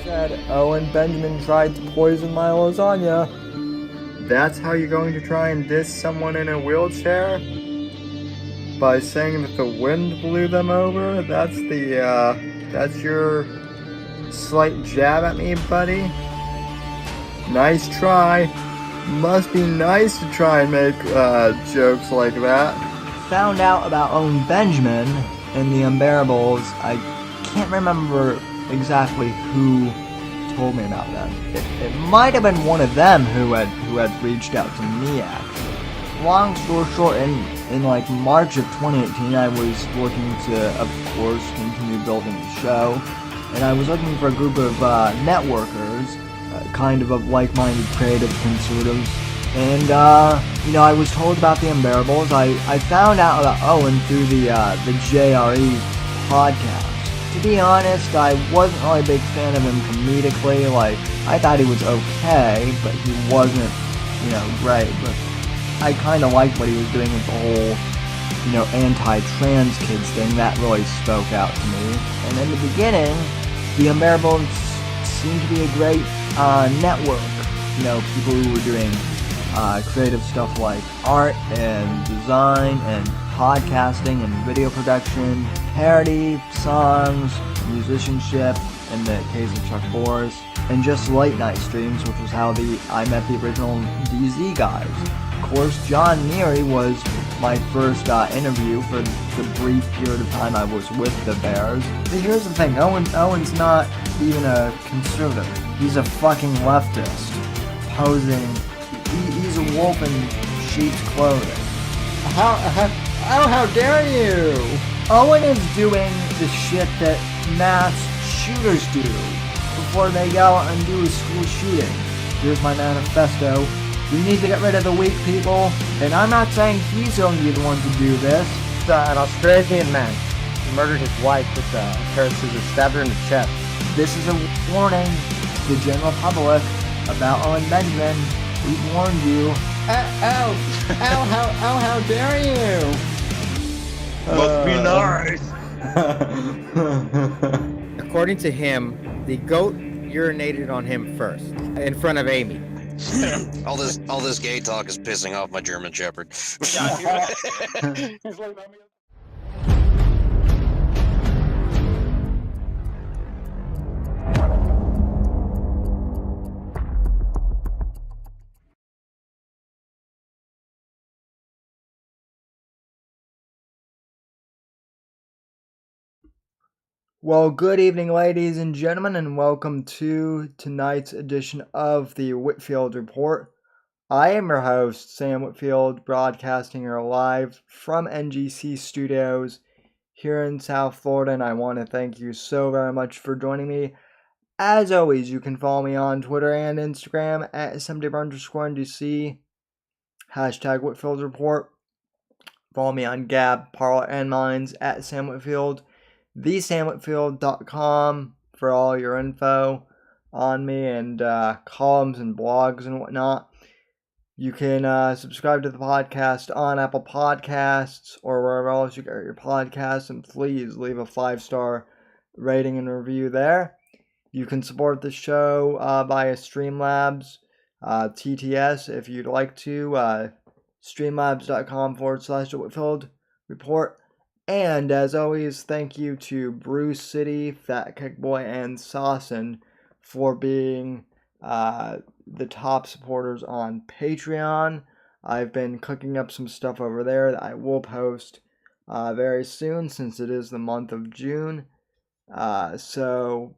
said Owen Benjamin tried to poison my lasagna. That's how you're going to try and diss someone in a wheelchair? By saying that the wind blew them over? That's your slight jab at me, buddy? Nice try. Must be nice to try and make jokes like that. Found out about Owen Benjamin and the Unbearables. I can't remember exactly who told me about them. It might have been one of them who had reached out to me, actually. Long story short, in like March of 2018, I was looking to, of course, continue building the show, and I was looking for a group of networkers, kind of like-minded creative conservatives, and I was told about the Unbearables. I found out about Owen through the JRE podcast. To be honest, I wasn't really a big fan of him comedically. Like, I thought he was okay, but he wasn't, great. But I kind of liked what he was doing with the whole, anti-trans kids thing. That really spoke out to me. And in the beginning, the Unbearables seemed to be a great network. People who were doing creative stuff like art and design and podcasting and video production, parody, songs, musicianship, in the case of Chuck Boris, and just late night streams, which was how I met the original DZ guys. Of course, John Neary was my first interview for the brief period of time I was with the Bears. But here's the thing, Owen's not even a conservative. He's a fucking leftist, posing. He's a wolf in sheep's clothing. How dare you! Owen is doing the shit that mass shooters do before they go out and do a school shooting. Here's my manifesto. We need to get rid of the weak people, and I'm not saying he's going to be the one to do this. An Australian man murdered his wife with a pair of scissors, stabbed her in the chest. This is a warning to the general public about Owen Benjamin. We warned you. How dare you! Must be nice. According to him, the goat urinated on him first, in front of Amy. all this gay talk is pissing off my German Shepherd. Well, good evening, ladies and gentlemen, and welcome to tonight's edition of the Whitfield Report. I am your host, Sam Whitfield, broadcasting here live from NGC Studios here in South Florida, and I want to thank you so very much for joining me. As always, you can follow me on Twitter and Instagram at @SMDB_NGC, hashtag Whitfield Report. Follow me on Gab, Parler, and Minds at Sam Whitfield. thesamwhitfield.com for all your info on me and columns and blogs and whatnot. You can subscribe to the podcast on Apple Podcasts or wherever else you get your podcasts, and please leave a 5-star rating and review there. You can support the show via Streamlabs, TTS if you'd like to, streamlabs.com/Whitfield Report. And as always, thank you to Bruce City, Fat Kick Boy, and Sawson for being the top supporters on Patreon. I've been cooking up some stuff over there that I will post very soon, since it is the month of June. So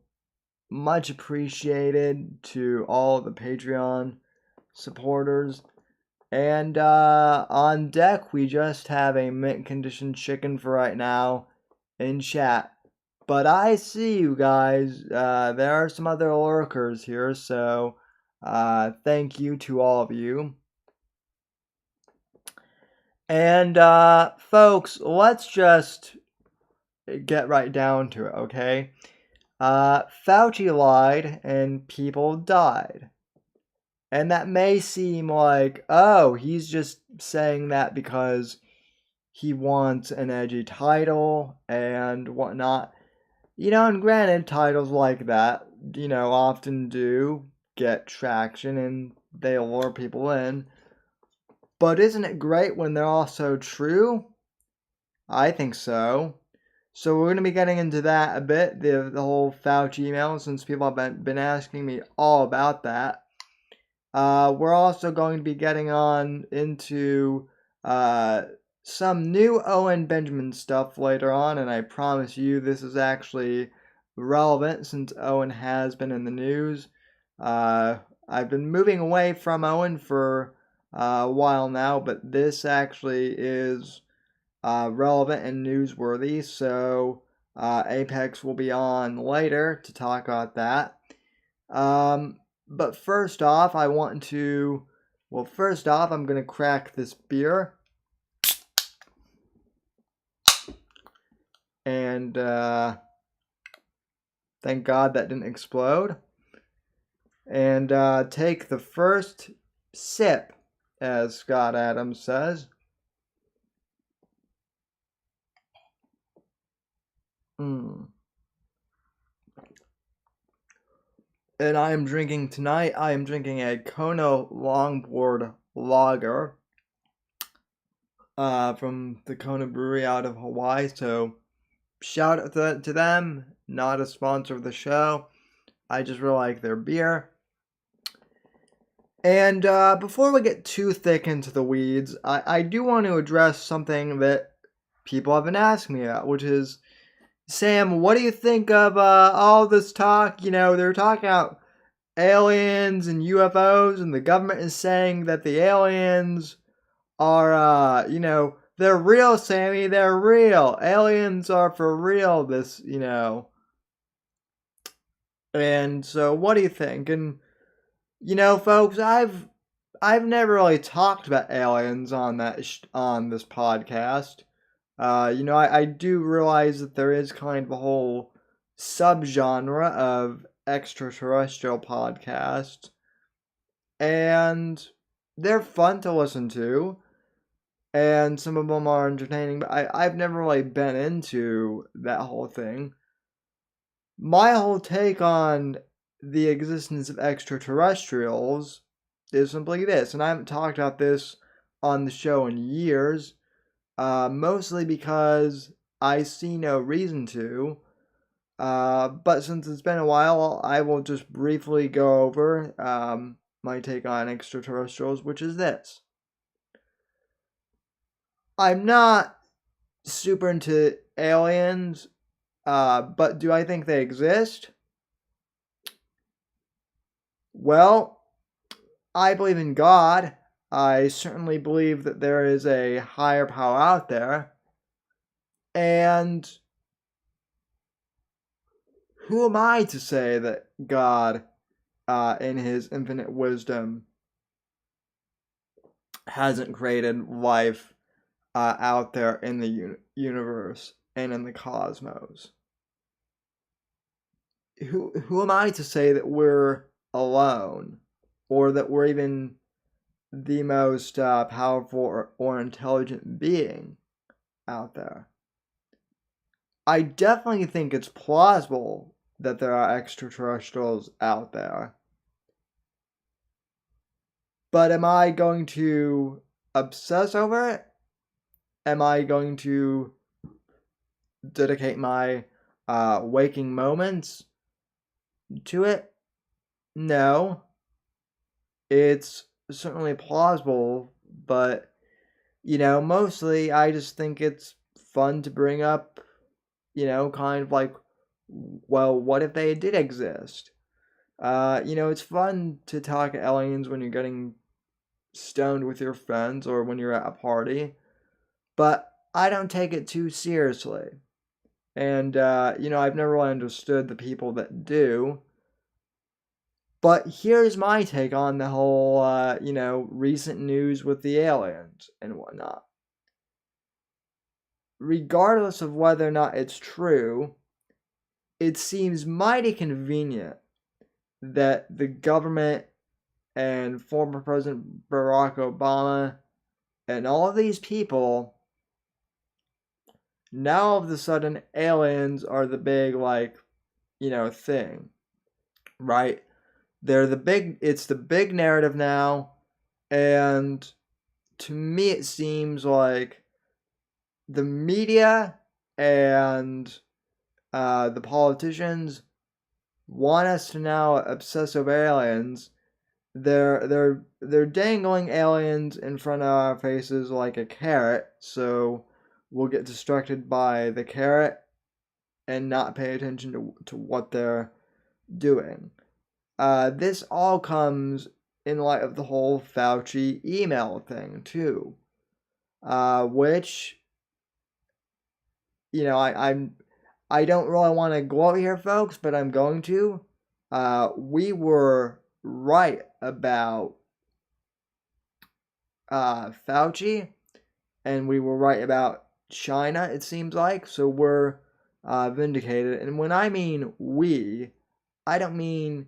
much appreciated to all the Patreon supporters. And on deck, we just have a mint condition chicken for right now in chat. But I see you guys. There are some other lurkers here, so thank you to all of you. And folks, let's just get right down to it, okay? Fauci lied and people died. And that may seem like, oh, he's just saying that because he wants an edgy title and whatnot. And granted, titles like that often do get traction and they lure people in. But isn't it great when they're also true? I think so. So we're going to be getting into that a bit, the whole Fauci email, since people have been asking me all about that. We're also going to be getting on into some new Owen Benjamin stuff later on, and I promise you this is actually relevant since Owen has been in the news. I've been moving away from Owen for a while now, but this actually is relevant and newsworthy, so Apex will be on later to talk about that. But first off, I'm going to crack this beer. And thank God that didn't explode. And take the first sip, as Scott Adams says. And I am drinking a Kona Longboard Lager from the Kona Brewery out of Hawaii. So shout out to them. Not a sponsor of the show. I just really like their beer. And before we get too thick into the weeds, I do want to address something that people have been asking me about, which is, Sam, what do you think of all this talk? They're talking about aliens and UFOs, and the government is saying that the aliens are, they're real, Sammy, they're real. Aliens are for real, And so what do you think? And, folks, I've never really talked about aliens on on this podcast. I do realize that there is kind of a whole subgenre of extraterrestrial podcasts, and they're fun to listen to, and some of them are entertaining, but I've never really been into that whole thing. My whole take on the existence of extraterrestrials is simply this, and I haven't talked about this on the show in years, mostly because I see no reason to. But since it's been a while, I will just briefly go over my take on extraterrestrials, which is this. I'm not super into aliens, but do I think they exist? Well, I believe in God. I certainly believe that there is a higher power out there. And who am I to say that God, in his infinite wisdom, hasn't created life out there in the universe and in the cosmos? Who am I to say that we're alone, or that we're even the most powerful or intelligent being out there? I definitely think it's plausible that there are extraterrestrials out there. But am I going to obsess over it? Am I going to dedicate my waking moments to it? No. It's certainly plausible, but, mostly I just think it's fun to bring up, kind of like, well, what if they did exist? It's fun to talk aliens when you're getting stoned with your friends or when you're at a party, but I don't take it too seriously. And, I've never really understood the people that do. But here's my take on the whole, recent news with the aliens and whatnot. Regardless of whether or not it's true, it seems mighty convenient that the government and former President Barack Obama and all of these people, now all of a sudden aliens are the big, thing. right? It's the big narrative now, and to me it seems like the media and the politicians want us to now obsess over aliens. They're dangling aliens in front of our faces like a carrot, so we'll get distracted by the carrot and not pay attention to what they're doing. This all comes in light of the whole Fauci email thing too, which I don't really want to gloat here, folks, but I'm going to. We were right about Fauci, and we were right about China, it seems like, so we're vindicated. And when I mean we, I don't mean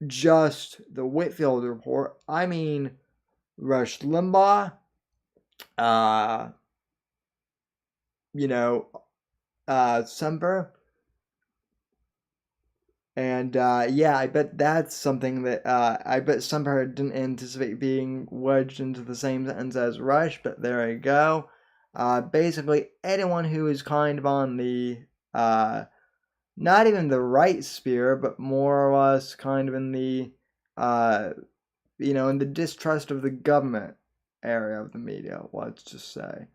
just the Whitfield report. I mean Rush Limbaugh, Semper. And I bet that's something that I bet Semper didn't anticipate being wedged into the same sentence as Rush, but there you go. Basically, anyone who is kind of on the not even the right sphere, but more or less kind of in the in the distrust of the government area of the media, let's just say.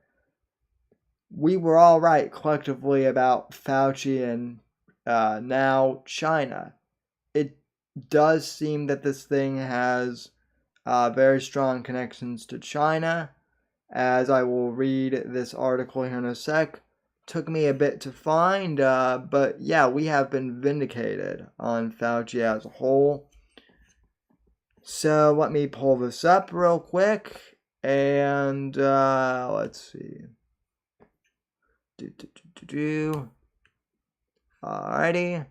We were all right collectively about Fauci and now China. It does seem that this thing has very strong connections to China, as I will read this article here in a sec. Took me a bit to find, but yeah, we have been vindicated on Fauci as a whole. So let me pull this up real quick, and let's see. Alrighty.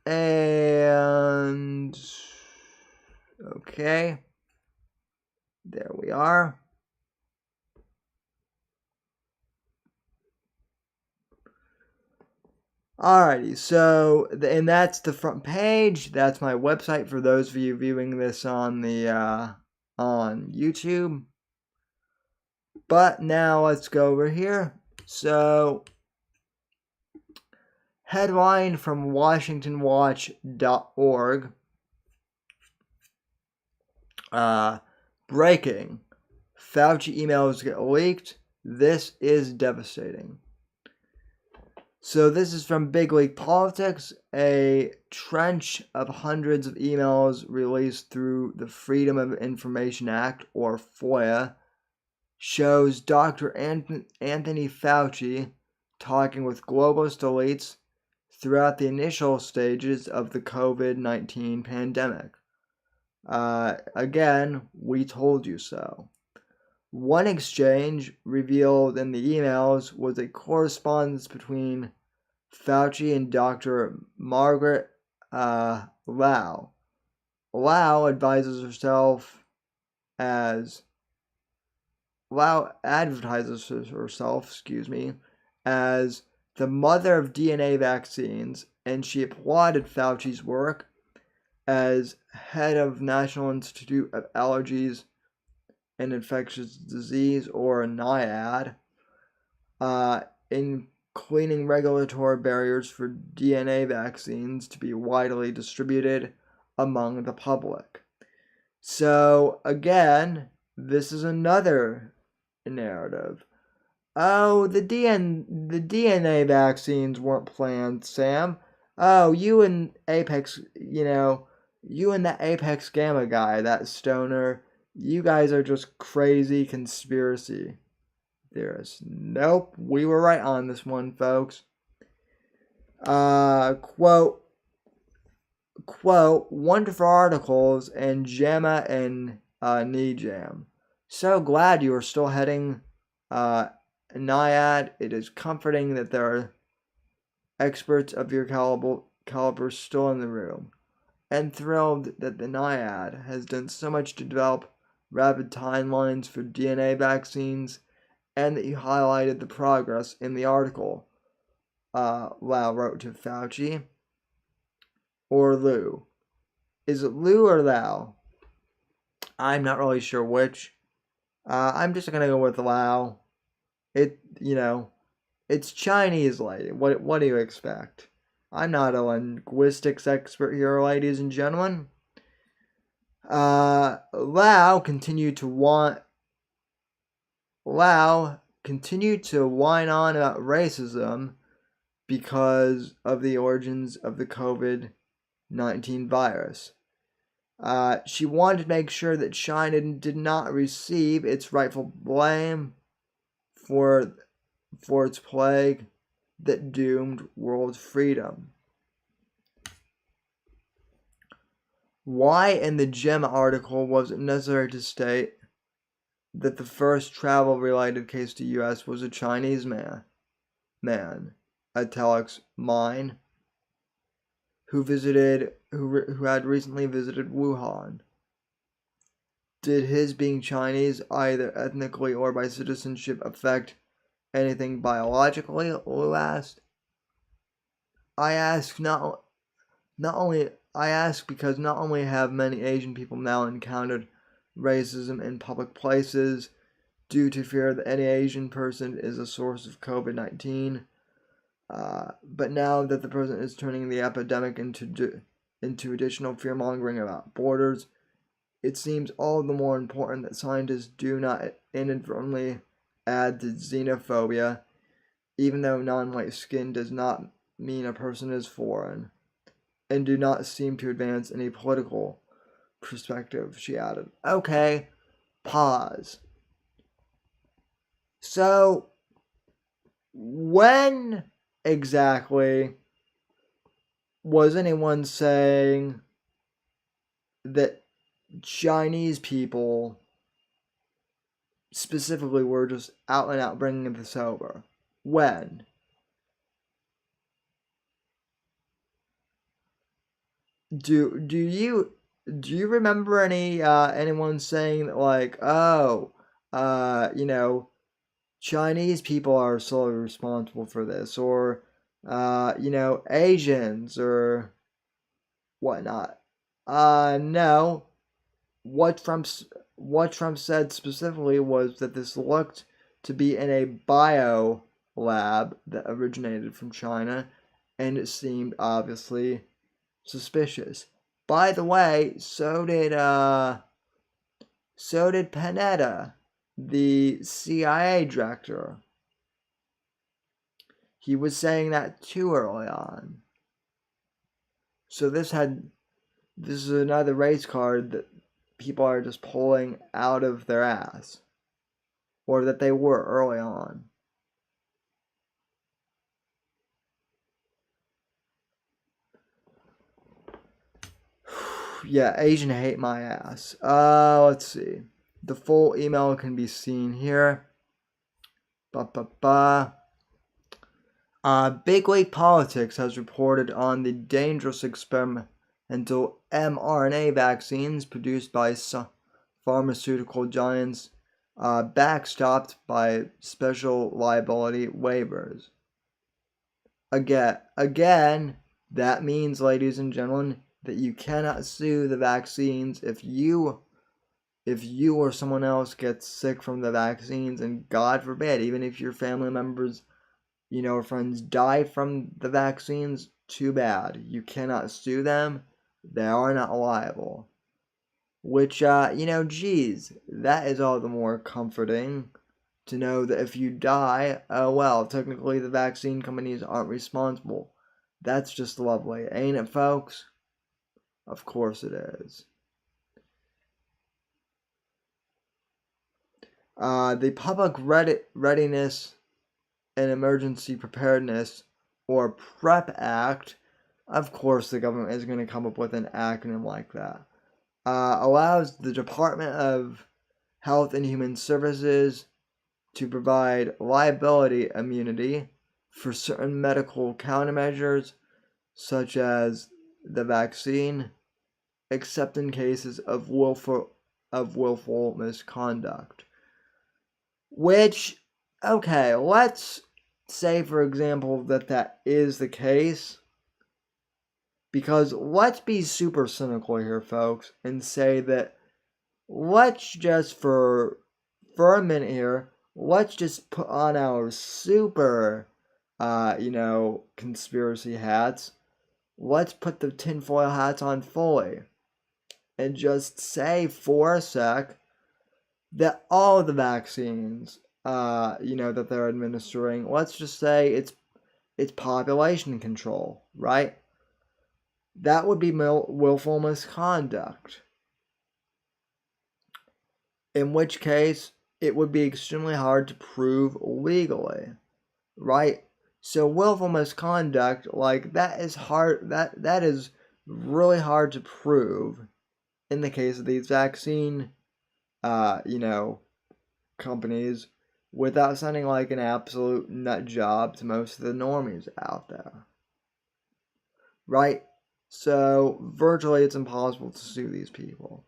And okay. There we are. Alrighty, so, and that's the front page. That's my website for those of you viewing this on the, on YouTube. But now let's go over here. So, headline from WashingtonWatch.org. Breaking. Fauci emails get leaked. This is devastating. So this is from Big League Politics. A trench of hundreds of emails released through the Freedom of Information Act, or FOIA, shows Dr. Anthony Fauci talking with globalist elites throughout the initial stages of the COVID-19 pandemic. Again, we told you so. One exchange revealed in the emails was a correspondence between Fauci and Dr. Margaret Lau. Lau advises herself as Lau advertises herself, as the mother of DNA vaccines, and she applauded Fauci's work as head of National Institute of Allergies and Infectious Disease, or NIAID, in cleaning regulatory barriers for DNA vaccines to be widely distributed among the public. So, again, this is another narrative. Oh, the DNA vaccines weren't planned, Sam. Oh, you and Apex, you and that Apex Gamma guy, that stoner, you guys are just crazy conspiracy theorists. Nope, we were right on this one, folks. Quote, wonderful articles and JAMA and NEJAM. So glad you are still heading NIAID. It is comforting that there are experts of your caliber still in the room. And thrilled that the NIAID has done so much to develop rapid timelines for DNA vaccines, and that you highlighted the progress in the article. Lau wrote to Fauci. or Lu? Is it Lu or Lao? I'm not really sure which. I'm just gonna go with Lao. It's Chinese lady. What do you expect? I'm not a linguistics expert here, ladies and gentlemen. Lao continued to whine on about racism because of the origins of the COVID-19 virus. She wanted to make sure that China did not receive its rightful blame for its plague that doomed world freedom. Why in the Gem article was it necessary to state that the first travel-related case to U.S. was a Chinese man, italics mine, who had recently visited Wuhan? Did his being Chinese, either ethnically or by citizenship, affect anything biologically? Lu asked. I ask because not only have many Asian people now encountered racism in public places due to fear that any Asian person is a source of COVID-19, but now that the president is turning the epidemic into additional fear-mongering about borders, it seems all the more important that scientists do not inadvertently add to xenophobia, even though non-white skin does not mean a person is foreign, and do not seem to advance any political perspective, she added. Okay, pause. So, when exactly was anyone saying that Chinese people specifically were just out and out bringing this over? When? Do you remember anyone saying that, like, Chinese people are solely responsible for this, or Asians or whatnot? No. What Trump said specifically was that this looked to be in a bio lab that originated from China, and it seemed obviously suspicious. By the way, so did Panetta, the CIA director. He was saying that too early on. So this is another race card that people are just pulling out of their ass, or that they were early on. Yeah, Asian hate my ass. Let's see. The full email can be seen here. Big League Politics has reported on the dangerous experimental mRNA vaccines produced by pharmaceutical giants, backstopped by special liability waivers. Again, that means, ladies and gentlemen, that you cannot sue the vaccines if you or someone else gets sick from the vaccines, and God forbid, even if your family members, or friends die from the vaccines, too bad. You cannot sue them. They are not liable. Which, geez, that is all the more comforting to know that if you die, oh well, technically the vaccine companies aren't responsible. That's just lovely, ain't it, folks? Of course it is. The Public Readiness and Emergency Preparedness, or PrEP Act, of course the government is going to come up with an acronym like that, allows the Department of Health and Human Services to provide liability immunity for certain medical countermeasures, such as the vaccine, except in cases of willful misconduct. Which, okay, let's say, for example, that is the case. Because let's be super cynical here, folks, and say that let's just, for a minute here, let's just put on our super, conspiracy hats. Let's put the tinfoil hats on fully and just say for a sec that all of the vaccines, that they're administering, let's just say it's population control, right? That would be willful misconduct. In which case, it would be extremely hard to prove legally, right? So willful misconduct, that is hard. That is really hard to prove in the case of these vaccine, companies, without sounding like an absolute nut job to most of the normies out there, right? So virtually, it's impossible to sue these people.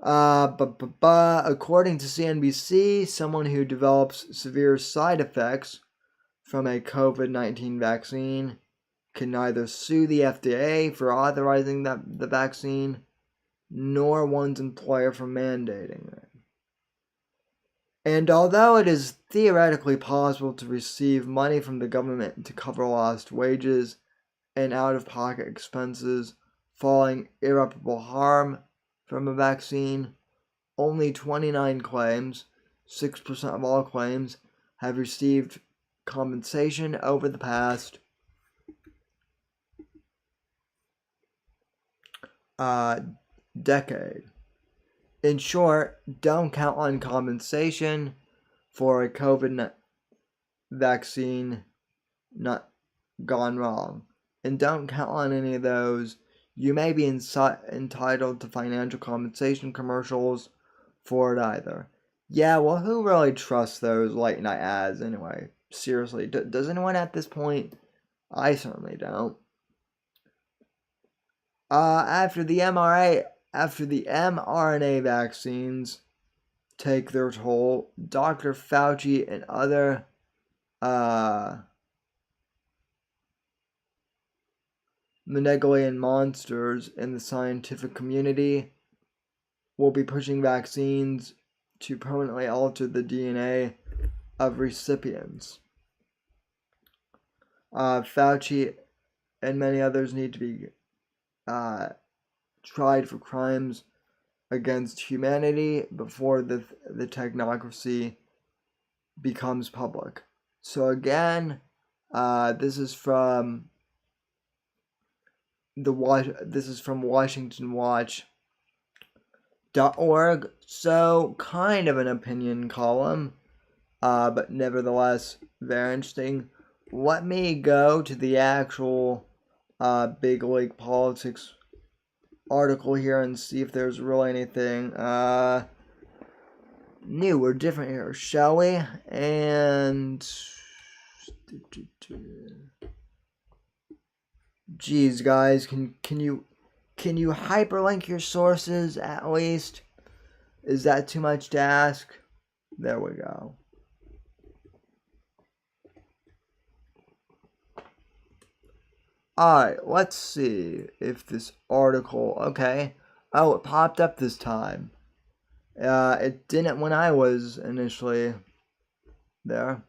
According to CNBC, someone who develops severe side effects from a COVID-19 vaccine can neither sue the FDA for authorizing the vaccine, nor one's employer for mandating it. And although it is theoretically possible to receive money from the government to cover lost wages and out-of-pocket expenses following irreparable harm from a vaccine, only 29 claims, 6% of all claims, have received compensation over the past decade. In short, don't count on compensation for a COVID vaccine not gone wrong. And don't count on any of those. You may be entitled to financial compensation commercials for it either. Yeah, well, who really trusts those late night ads anyway? Seriously, does anyone at this point? I certainly don't. After the mRNA vaccines take their toll, Dr. Fauci and other Mendelian monsters in the scientific community will be pushing vaccines to permanently alter the DNA of recipients. Fauci and many others need to be tried for crimes against humanity before the technocracy becomes public. So again, this is from WashingtonWatch.org. So kind of an opinion column, but nevertheless very interesting. Let me go to the actual big league politics article here and see if there's really anything new or different here, shall we? And geez, guys, can you hyperlink your sources at least? Is that too much to ask? There we go. Alright, let's see if this article... Okay. Oh, it popped up this time. It didn't when I was initially there.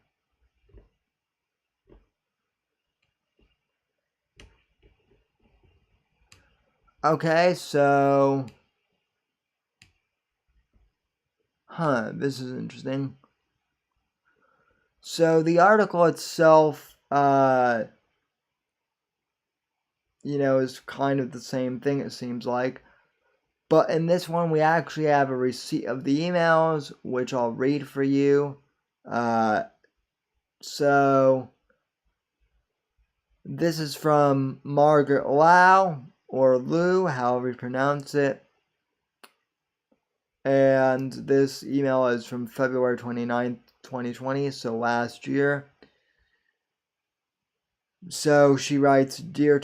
Okay, so... this is interesting. So the article itself, is kind of the same thing, it seems like. But in this one, we actually have a receipt of the emails, which I'll read for you. So this is from Margaret Lau, or Lou, however you pronounce it. And this email is from February 29th, 2020, so last year. So she writes, Dear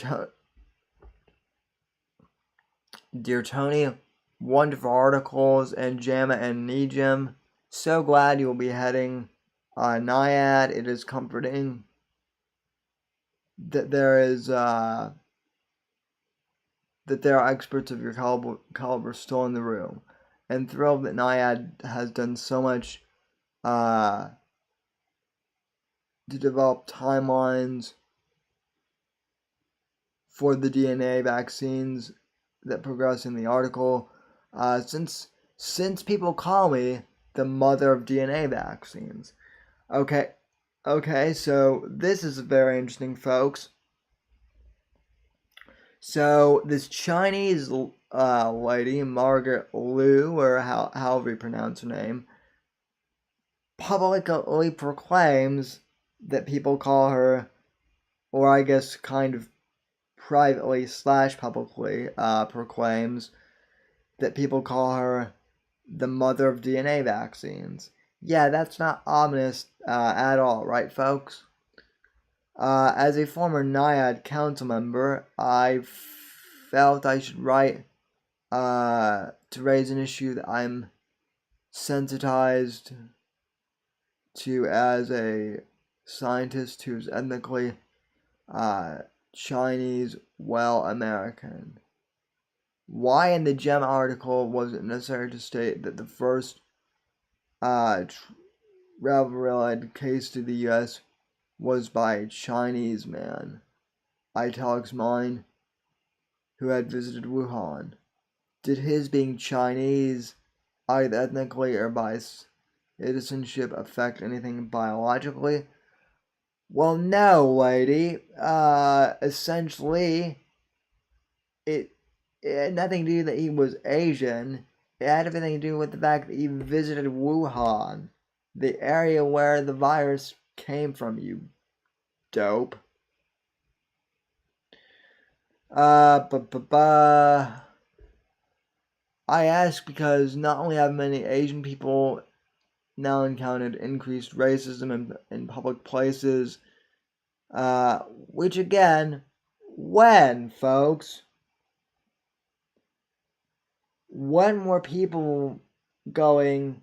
Tony, wonderful articles and JAMA and NEJM. So glad you will be heading NIAID. It is comforting that there is that there are experts of your caliber still in the room, and thrilled that NIAID has done so much to develop timelines for the DNA vaccines that progress in the article. Since people call me the mother of DNA vaccines. Okay, so this is very interesting, folks. So this Chinese lady, Margaret Liu, or however you pronounce her name, publicly proclaims that people call her, or I guess kind of privately / publicly proclaims that people call her the mother of DNA vaccines. Yeah, that's not ominous at all, right, folks? As a former NIAID council member, I felt I should write to raise an issue that I'm sensitized to as a scientist who's ethnically Chinese, well, American. Why in the GEM article was it necessary to state that the first travel-related case to the U.S. was by a Chinese man, italics mine, who had visited Wuhan? Did his being Chinese, either ethnically or by citizenship, affect anything biologically? Well, no, lady. Essentially, it had nothing to do that he was Asian. It had everything to do with the fact that he visited Wuhan, the area where the virus came from, you dope. I ask because not only have many Asian people now encountered increased racism in public places, which again, when, folks? When were people going,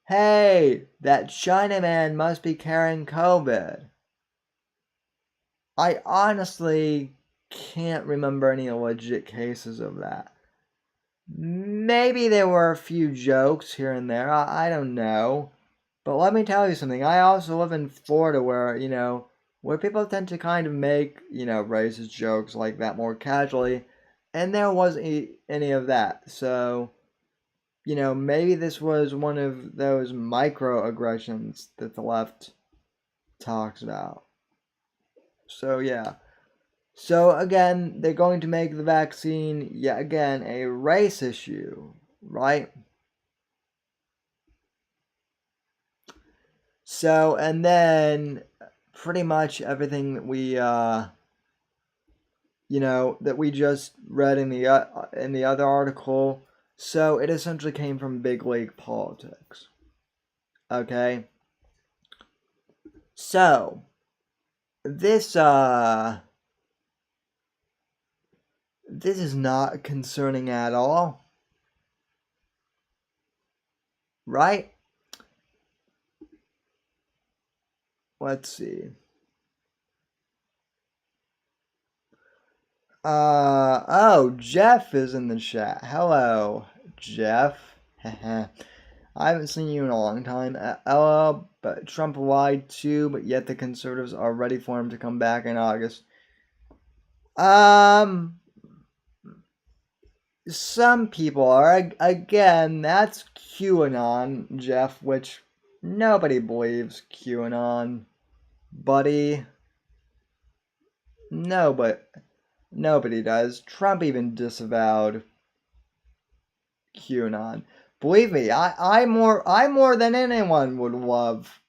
hey, that Chinaman must be carrying COVID? I honestly can't remember any legit cases of that. Maybe there were a few jokes here and there, I don't know. But let me tell you something, I also live in Florida where, where people tend to kind of make, racist jokes like that more casually, and there wasn't any of that. So, maybe this was one of those microaggressions that the left talks about. So, yeah. So, again, they're going to make the vaccine, yet again, a race issue, right? So, and then pretty much everything that we, that we just read in the other article. So it essentially came from big league politics. Okay. So this is not concerning at all, right? Let's see. Jeff is in the chat. Hello, Jeff. I haven't seen you in a long time. LL, but Trump lied too, but yet the conservatives are ready for him to come back in August. Some people are. Again, that's QAnon, Jeff, which nobody believes QAnon, buddy. Nobody does. Trump even disavowed QAnon. Believe me, I more than anyone would love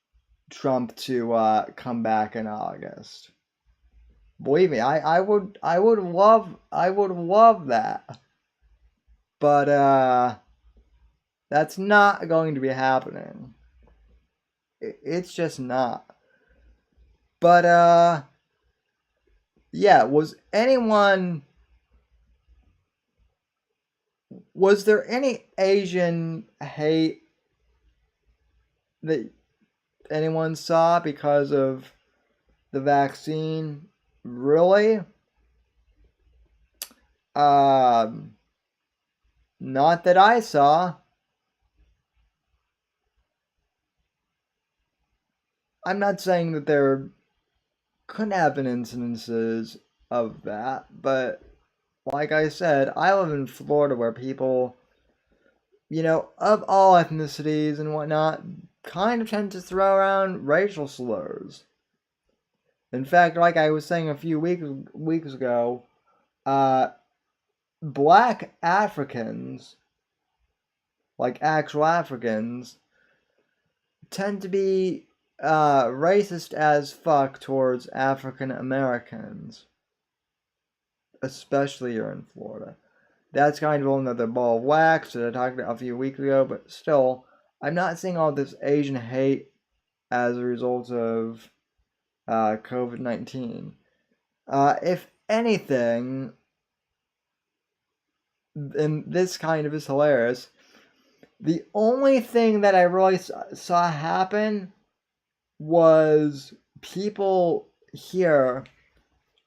Trump to come back in August. Believe me, I would love that. But that's not going to be happening. It's just not. But yeah, was there any Asian hate that anyone saw because of the vaccine? Really? Not that I saw. I'm not saying that there couldn't have been incidences of that, but like I said, I live in Florida where people, of all ethnicities and whatnot, kind of tend to throw around racial slurs. In fact, like I was saying a few weeks ago, black Africans, like actual Africans, tend to be racist as fuck towards African Americans, especially here in Florida. That's kind of another ball of wax that I talked about a few weeks ago, but still, I'm not seeing all this Asian hate as a result of COVID-19. If anything, and this kind of is hilarious, the only thing that I really saw happen was people here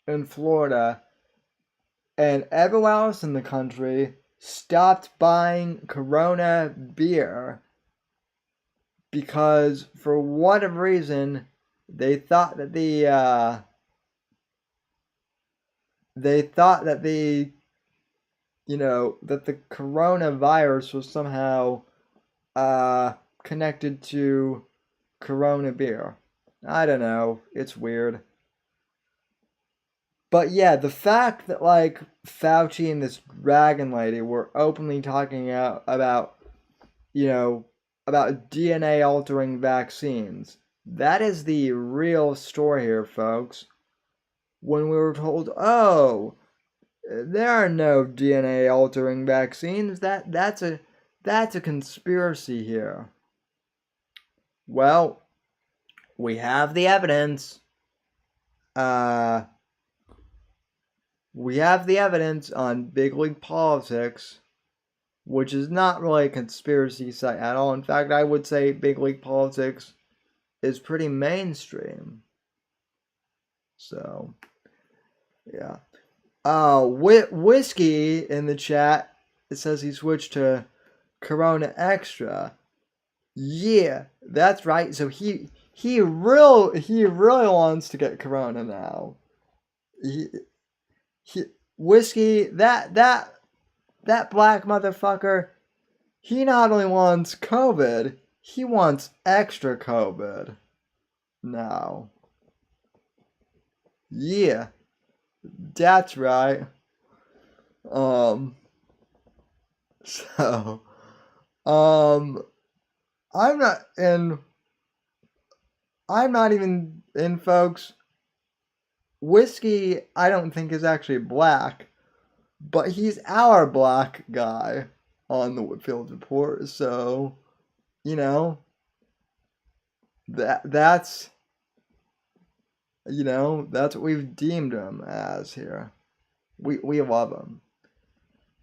in Florida and everywhere else in the country stopped buying Corona beer because for whatever reason they thought that the that the coronavirus was somehow connected to Corona beer. I don't know. It's weird. But yeah, the fact that like Fauci and this dragon lady were openly talking about DNA altering vaccines. That is the real story here, folks. When we were told, "Oh, there are no DNA altering vaccines," that's a conspiracy here. Well, we have the evidence. We have the evidence on Big League Politics, which is not really a conspiracy site at all. In fact, I would say Big League Politics is pretty mainstream. So, yeah. Whiskey in the chat, it says he switched to Corona Extra. Yeah, that's right. So he really wants to get Corona now. Whiskey, that black motherfucker, he not only wants COVID, he wants extra COVID now. Yeah, that's right. So, I'm not even in, folks. Whiskey, I don't think is actually black, but he's our black guy on the Whitfield report. So, that's what we've deemed him as here. We love him.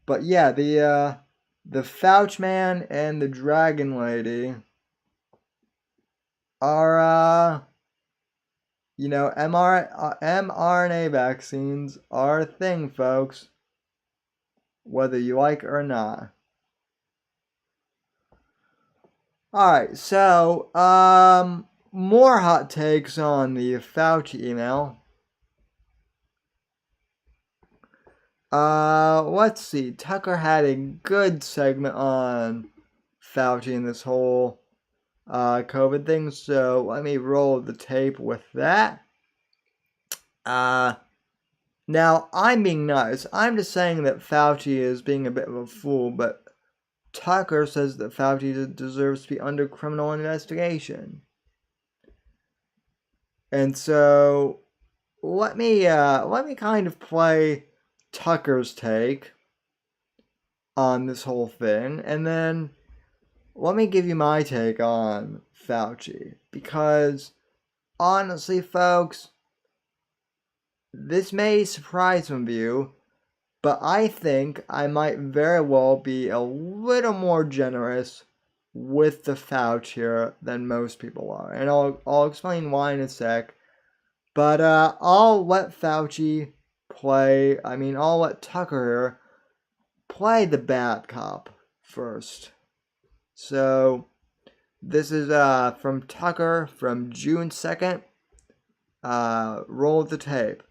But yeah, the Fauci man and the dragon lady are mRNA vaccines are a thing, folks, whether you like it or not. Alright, so, more hot takes on the Fauci email. Let's see. Tucker had a good segment on Fauci and this whole COVID thing, so let me roll the tape with that. Now, I'm being nice. I'm just saying that Fauci is being a bit of a fool, but Tucker says that Fauci deserves to be under criminal investigation. And so, let me kind of play Tucker's take on this whole thing, and then let me give you my take on Fauci. Because, honestly, folks, this may surprise some of you, but I think I might very well be a little more generous with the Fauci here than most people are. And I'll explain why in a sec. But I'll let Fauci play. I'll let Tucker play the bad cop first. So this is from Tucker from June 2nd. Roll the tape.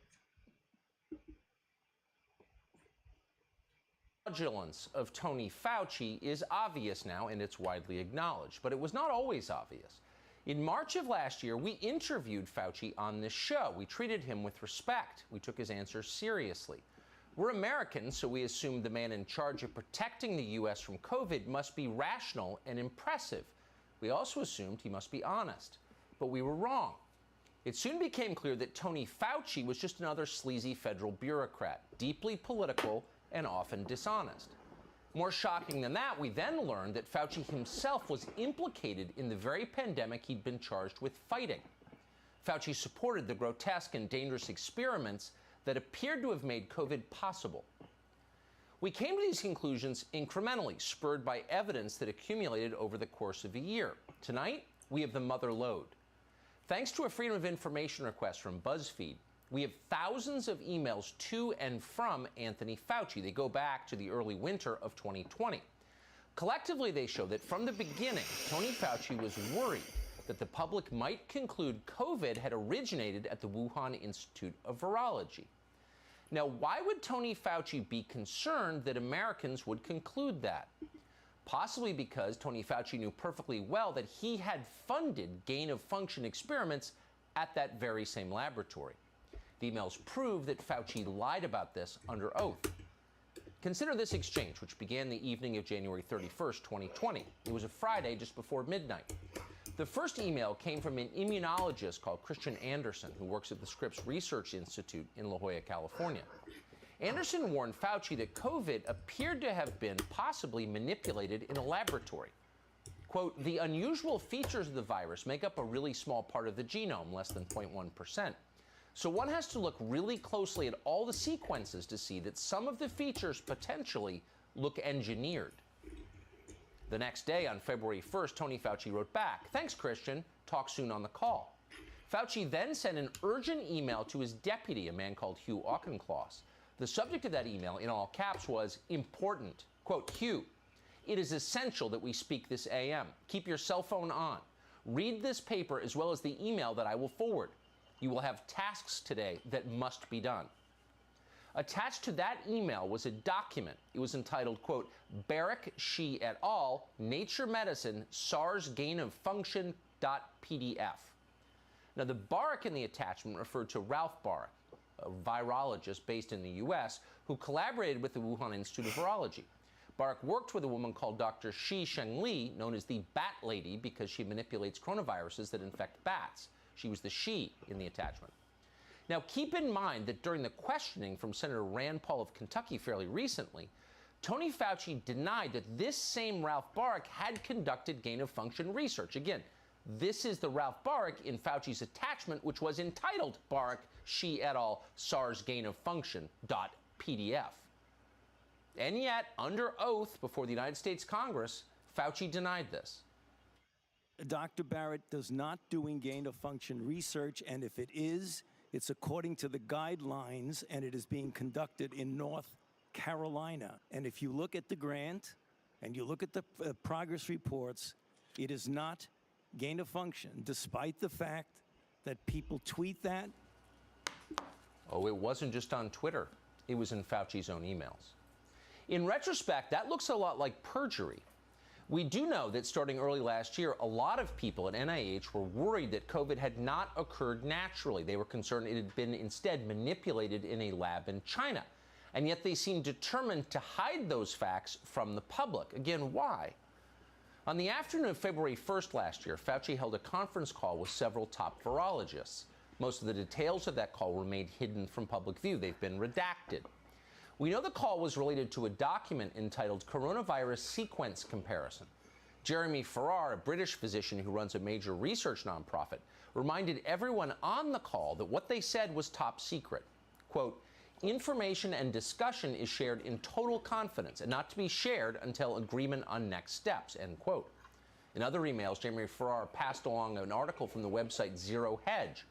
Fraudulence of Tony Fauci is obvious now, and it's widely acknowledged, but it was not always obvious. In March of last year, we interviewed Fauci on this show. We treated him with respect. We took his answers seriously. We're Americans, so we assumed the man in charge of protecting the U.S. from COVID must be rational and impressive. We also assumed he must be honest, but we were wrong. It soon became clear that Tony Fauci was just another sleazy federal bureaucrat, deeply political and often dishonest. More shocking than that, we then learned that Fauci himself was implicated in the very pandemic he'd been charged with fighting. Fauci supported the grotesque and dangerous experiments that appeared to have made COVID possible. We came to these conclusions incrementally, spurred by evidence that accumulated over the course of a year. Tonight, we have the mother lode. Thanks to a Freedom of Information request from BuzzFeed, we have thousands of emails to and from Anthony Fauci. They go back to the early winter of 2020. Collectively, they show that from the beginning, Tony Fauci was worried that the public might conclude COVID had originated at the Wuhan Institute of Virology. Now, why would Tony Fauci be concerned that Americans would conclude that? Possibly because Tony Fauci knew perfectly well that he had funded gain-of-function experiments at that very same laboratory. The emails prove that Fauci lied about this under oath. Consider this exchange, which began the evening of January 31st, 2020. It was a Friday just before midnight. The first email came from an immunologist called Christian Anderson, who works at the Scripps Research Institute in La Jolla, California. Anderson warned Fauci that COVID appeared to have been possibly manipulated in a laboratory. Quote, the unusual features of the virus make up a really small part of the genome, less than 0.1%. So one has to look really closely at all the sequences to see that some of the features potentially look engineered. The next day, on February 1st, Tony Fauci wrote back, thanks, Christian. Talk soon on the call. Fauci then sent an urgent email to his deputy, a man called Hugh Auchincloss. The subject of that email, in all caps, was important. Quote, Hugh, it is essential that we speak this AM. Keep your cell phone on. Read this paper as well as the email that I will forward. You will have tasks today that must be done. Attached to that email was a document. It was entitled, quote, Barrick, Shi et al., Nature Medicine, SARS Gain of Function.pdf. Now, the Barrick in the attachment referred to Ralph Barrick, a virologist based in the U.S., who collaborated with the Wuhan Institute of Virology. Barrick worked with a woman called Dr. Shi Shengli, known as the Bat Lady, because she manipulates coronaviruses that infect bats. She was the she in the attachment. Now, keep in mind that during the questioning from Senator Rand Paul of Kentucky fairly recently, Tony Fauci denied that this same Ralph Barrick had conducted gain-of-function research. Again, this is the Ralph Barrick in Fauci's attachment, which was entitled Barrick, Shi et al., SARS Gain-of-Function.pdf. And yet, under oath before the United States Congress, Fauci denied this. Dr. Barrett does not doing gain-of-function research, and if it is, it's according to the guidelines, and it is being conducted in North Carolina. And if you look at the grant and you look at the progress reports, it is not gain-of-function, despite the fact that people tweet that. Oh, it wasn't just on Twitter. It was in Fauci's own emails. In retrospect, that looks a lot like perjury. We do know that starting early last year, a lot of people at NIH were worried that COVID had not occurred naturally. They were concerned it had been instead manipulated in a lab in China. And yet they seemed determined to hide those facts from the public. Again, why? On the afternoon of February 1st last year, Fauci held a conference call with several top virologists. Most of the details of that call were made hidden from public view. They've been redacted. We know the call was related to a document entitled Coronavirus Sequence Comparison. Jeremy Farrar, a British physician who runs a major research nonprofit, reminded everyone on the call that what they said was top secret. Quote, information and discussion is shared in total confidence and not to be shared until agreement on next steps, end quote. In other emails, Jeremy Farrar passed along an article from the website Zero Hedge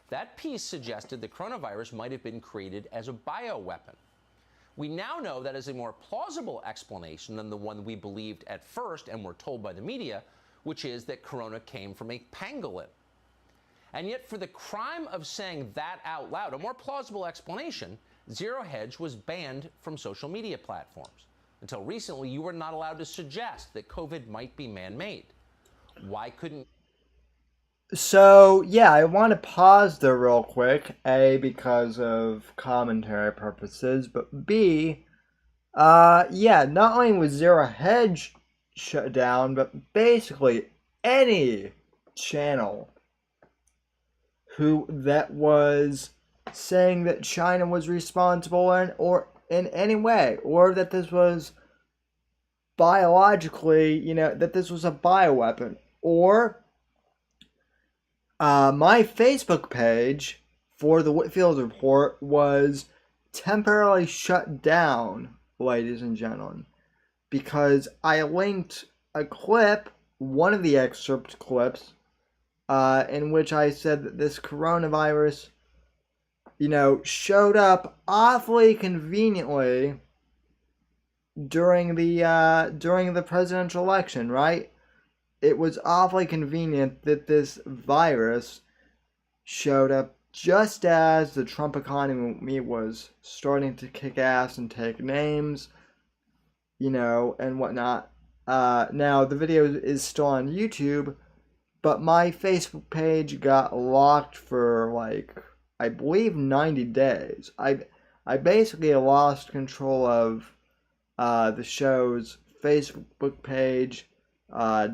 That piece suggested the coronavirus might have been created as a bioweapon. We now know that is a more plausible explanation than the one we believed at first and were told by the media, which is that corona came from a pangolin. And yet, for the crime of saying that out loud, a more plausible explanation, Zero Hedge was banned from social media platforms. Until recently, you were not allowed to suggest that COVID might be man-made. Why couldn't... So, yeah, I want to pause there real quick. A, because of commentary purposes, but B, yeah, not only was Zero Hedge shut down, but basically any channel that was saying that China was responsible or in any way, or that this was biologically, that this was a bioweapon, or my Facebook page for the Whitfield report was temporarily shut down, ladies and gentlemen, because I linked a clip, one of the excerpt clips, in which I said that this coronavirus, showed up awfully conveniently during the presidential election, right? It was awfully convenient that this virus showed up just as the Trump economy was starting to kick ass and take names, and whatnot. Now, the video is still on YouTube, but my Facebook page got locked for, I believe 90 days. I basically lost control of the show's Facebook page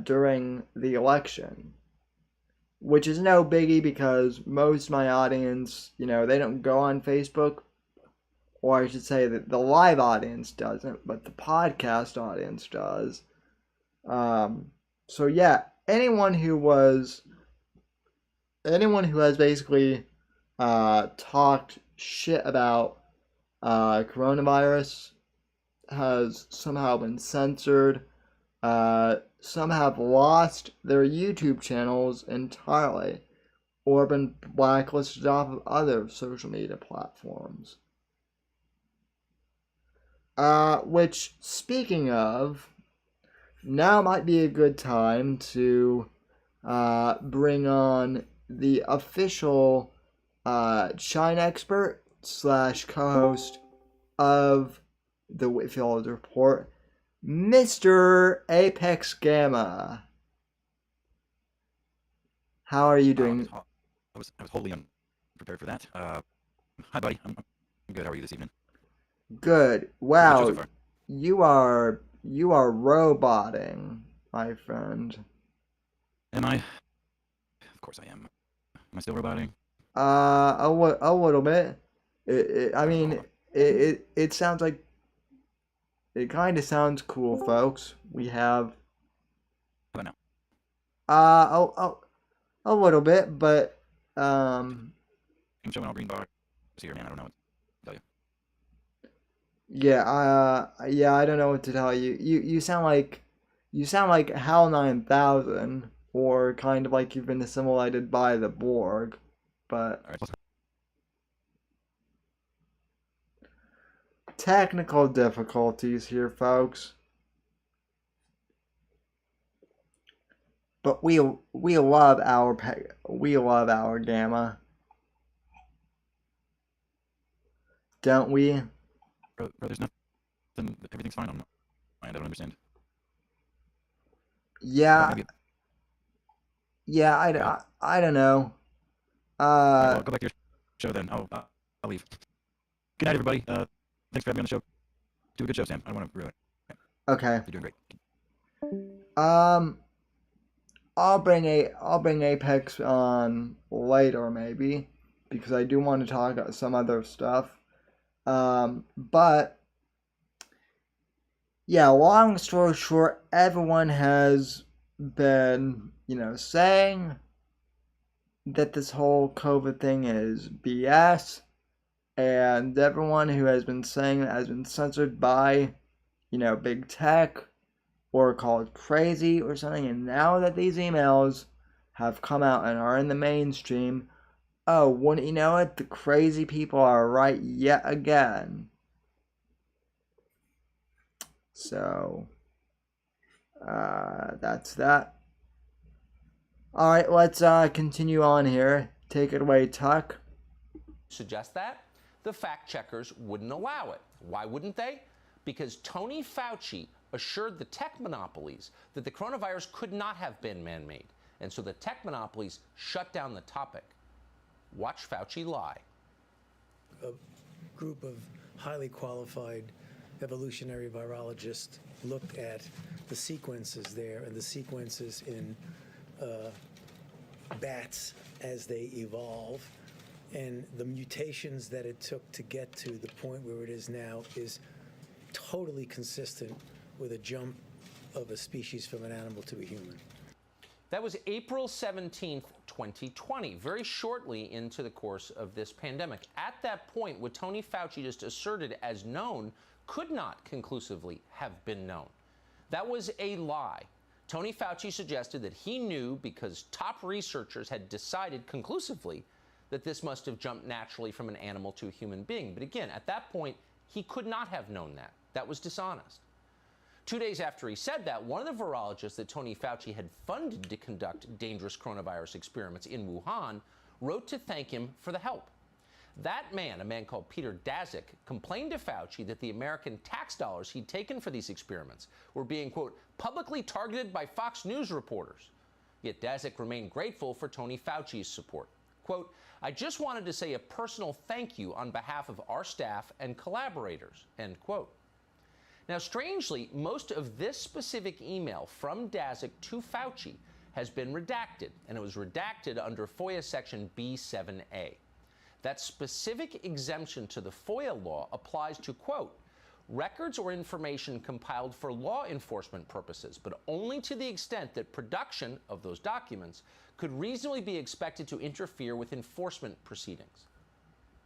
during the election, which is no biggie because most of my audience, they don't go on Facebook, or I should say that the live audience doesn't, but the podcast audience does. So yeah, anyone who has basically talked shit about coronavirus has somehow been censored. Some have lost their YouTube channels entirely or been blacklisted off of other social media platforms. Which, speaking of, now might be a good time to bring on the official China expert / co-host of the Whitfield Report, Mr. Apex Gamma. How are you doing? I was wholly unprepared for that. Hi, buddy. I'm good. How are you this evening? Good. So Wow, far? you are roboting, my friend. Am I? Of course I am. Am I still roboting? A little bit. It sounds like. It kind of sounds cool, folks. We have. How about now? A little bit, but I'm showing all green bars here, man. I don't know what to tell you. yeah, I don't know what to tell you. You sound like HAL 9000, or kind of like you've been assimilated by the Borg, but All right. technical difficulties here, folks. But we love our Gamma, don't we? Bro, there's nothing. Everything's fine on my end. I don't understand. Yeah, Maybe, yeah. I don't know. well, go back to your show then. I'll leave. Good night, everybody. Thanks for having me on the show. Do a good show, Sam. I don't want to ruin it. Okay. You're doing great. I'll bring Apex on later, maybe, because I do want to talk about some other stuff. But yeah, long story short, everyone has been, saying that this whole COVID thing is BS, and everyone who has been saying that has been censored by, big tech, or called crazy or something. And now that these emails have come out and are in the mainstream, Oh, wouldn't you know it? The crazy people are right yet again. So, that's that. Alright, let's continue on here. Take it away, Tuck. Suggest that? The fact checkers wouldn't allow it. Why wouldn't they? Because Tony Fauci assured the tech monopolies that the coronavirus could not have been man-made. And so the tech monopolies shut down the topic. Watch Fauci lie. A group of highly qualified evolutionary virologists looked at the sequences there and the sequences in bats as they evolve, and the mutations that it took to get to the point where it is now is totally consistent with a jump of a species from an animal to a human. That was April 17th, 2020, very shortly into the course of this pandemic. At that point, what Tony Fauci just asserted as known could not conclusively have been known. That was a lie. Tony Fauci suggested that he knew because top researchers had decided conclusively that this must have jumped naturally from an animal to a human being. But again, at that point, he could not have known that. That was dishonest. 2 days after he said that, one of the virologists that Tony Fauci had funded to conduct dangerous coronavirus experiments in Wuhan wrote to thank him for the help. That man, a man called Peter Daszak, complained to Fauci that the American tax dollars he'd taken for these experiments were being, quote, publicly targeted by Fox News reporters. Yet Daszak remained grateful for Tony Fauci's support. Quote, I just wanted to say a personal thank you on behalf of our staff and collaborators, end quote. Now, strangely, most of this specific email from Daszak to Fauci has been redacted, and it was redacted under FOIA Section B7A. That specific exemption to the FOIA law applies to, quote, records or information compiled for law enforcement purposes, but only to the extent that production of those documents could reasonably be expected to interfere with enforcement proceedings.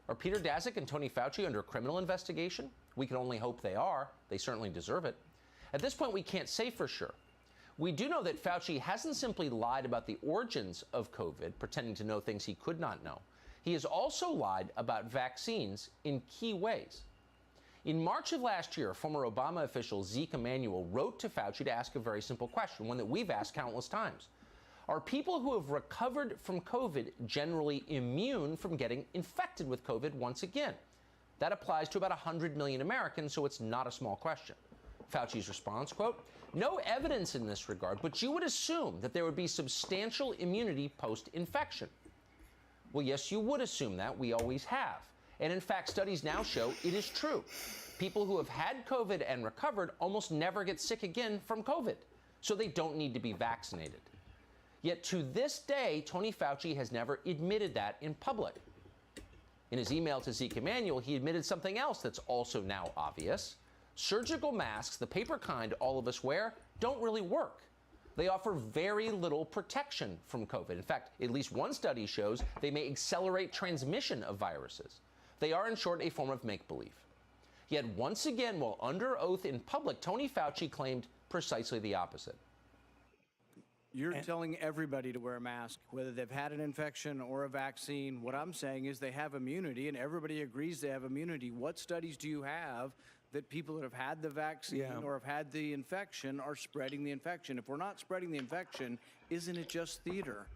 Are Peter Daszak and Tony Fauci under criminal investigation? We can only hope they are. They certainly deserve it. At this point, we can't say for sure. We do know that Fauci hasn't simply lied about the origins of COVID, pretending to know things he could not know. He has also lied about vaccines in key ways. In March of last year, former Obama official Zeke Emanuel wrote to Fauci to ask a very simple question, one that we've asked countless times. Are people who have recovered from COVID generally immune from getting infected with COVID once again? That applies to about 100 million Americans, so it's not a small question. Fauci's response, quote, no evidence in this regard, but you would assume that there would be substantial immunity post-infection. Well, yes, you would assume that. We always have. And in fact, studies now show it is true. People who have had COVID and recovered almost never get sick again from COVID, so they don't need to be vaccinated. Yet to this day, Tony Fauci has never admitted that in public. In his email to Zeke Emanuel, he admitted something else that's also now obvious. Surgical masks, the paper kind all of us wear, don't really work. They offer very little protection from COVID. In fact, at least one study shows they may accelerate transmission of viruses. They are, in short, a form of make-believe. Yet once again, while under oath in public, Tony Fauci claimed precisely the opposite. You're telling everybody to wear a mask, whether they've had an infection or a vaccine. What I'm saying is they have immunity, and everybody agrees they have immunity. What studies do you have that people that have had the vaccine or have had the infection are spreading the infection? If we're not spreading the infection, isn't it just theater?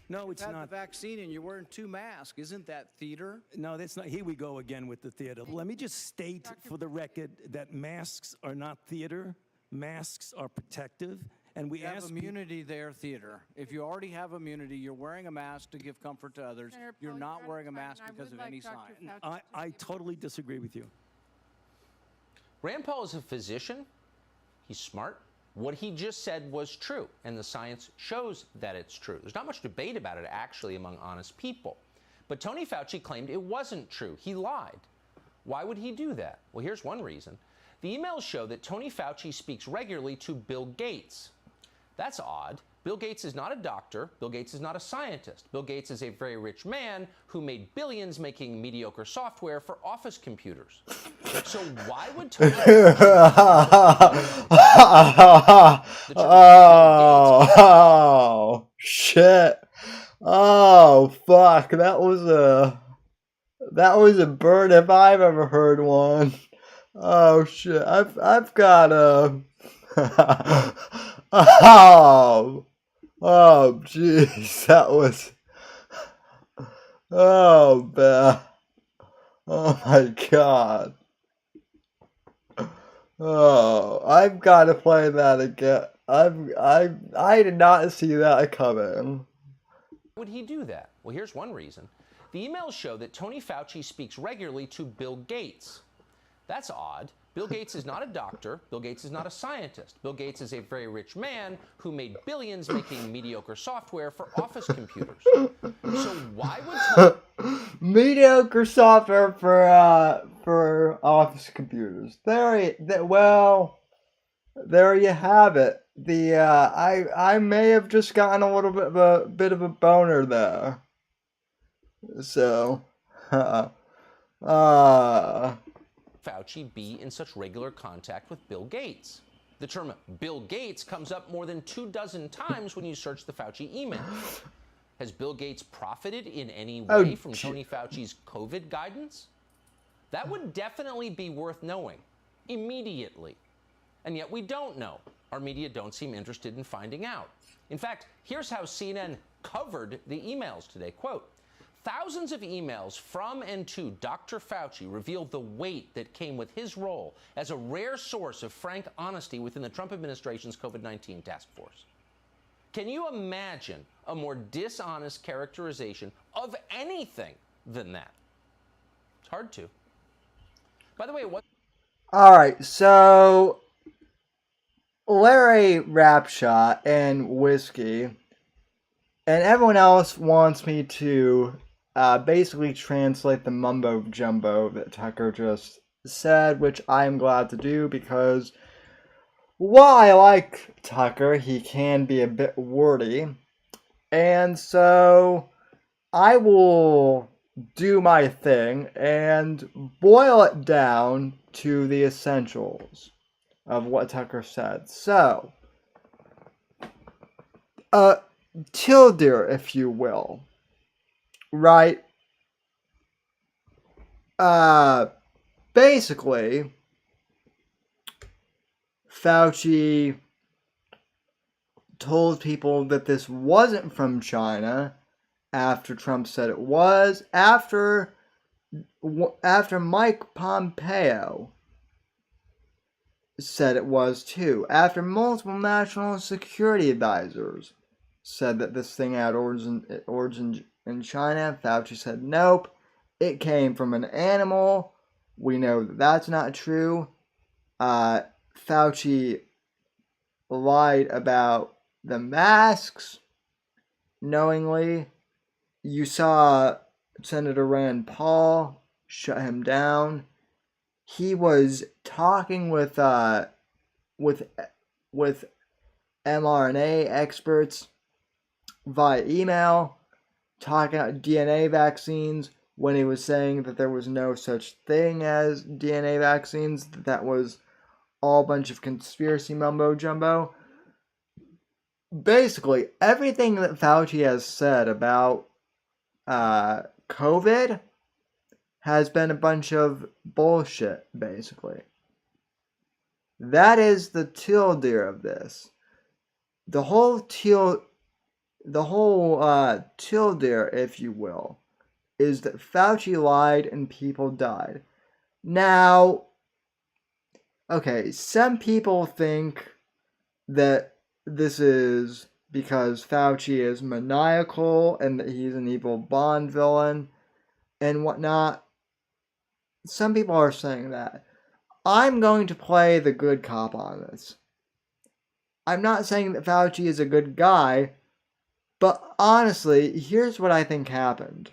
No, it's You've had not. the vaccine and you're wearing 2 masks. Isn't that theater? No, that's not. Here we go again with the theater. Let me just state for the record that masks are not theater. Masks are protective. And we You have ask immunity there, theater. If you already have immunity, you're wearing a mask to give comfort to others. You're not wearing a mask because of any sign. I totally disagree with you. Rand Paul is a physician. He's smart. What he just said was true, and the science shows that it's true. There's not much debate about it, actually, among honest people. But Tony Fauci claimed it wasn't true. He lied. Why would he do that? Well, here's one reason. The emails show that Tony Fauci speaks regularly to Bill Gates. That's odd. Bill Gates is not a doctor. Bill Gates is not a scientist. Bill Gates is a very rich man who made billions making mediocre software for office computers. So why would Tony Oh, shit. Oh, fuck. That was a burn if I've ever heard one. Oh shit. I've got a Oh. Oh jeez. That was Oh man. Oh my god. Oh, I've got to play that again. I did not see that coming. Would he do that? Well, here's one reason. The emails show that Tony Fauci speaks regularly to Bill Gates. That's odd. Bill Gates is not a doctor. Bill Gates is not a scientist. Bill Gates is a very rich man who made billions making mediocre software for office computers. So why would Tony... Mediocre software for office computers. There you have it. I may have just gotten a little bit of a boner there. So, Fauci be in such regular contact with Bill Gates? The term Bill Gates comes up more than 24 times when you search the Fauci email. Has Bill Gates profited in any way from Tony Fauci's COVID guidance? That would definitely be worth knowing immediately. And yet we don't know. Our media don't seem interested in finding out. In fact, here's how CNN covered the emails today. Quote, thousands of emails from and to Dr. Fauci revealed the weight that came with his role as a rare source of frank honesty within the Trump administration's COVID-19 task force. Can you imagine a more dishonest characterization of anything than that? It's hard to. By the way, what... All right, so Larry Rapshot and Whiskey and everyone else wants me to basically translate the mumbo jumbo that Tucker just said, which I am glad to do because while I like Tucker, he can be a bit wordy. And so I will do my thing and boil it down to the essentials of what Tucker said. So, TWR, if you will. Right? Basically, Fauci told people that this wasn't from China after Trump said it was, after Mike Pompeo said it was too, after multiple national security advisors said that this thing had origin in China. Fauci said nope, it came from an animal. We know that that's not true. Fauci lied about the masks knowingly. You saw Senator Rand Paul shut him down. He was talking with mRNA experts via email, talking about DNA vaccines when he was saying that there was no such thing as DNA vaccines. That was all a bunch of conspiracy mumbo jumbo. Basically, everything that Fauci has said about COVID has been a bunch of bullshit, basically. That is the TWR of this. The whole TWR, if you will, is that Fauci lied and people died. Now, okay, some people think that this is because Fauci is maniacal and that he's an evil Bond villain and whatnot. Some people are saying that. I'm going to play the good cop on this. I'm not saying that Fauci is a good guy, but honestly, here's what I think happened.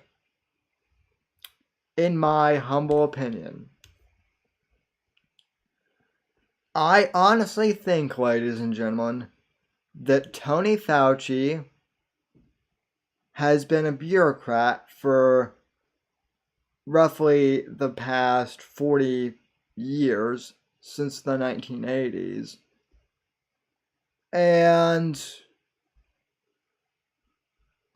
In my humble opinion. I honestly think, ladies and gentlemen, that Tony Fauci has been a bureaucrat for roughly the past 40 years, since the 1980s. And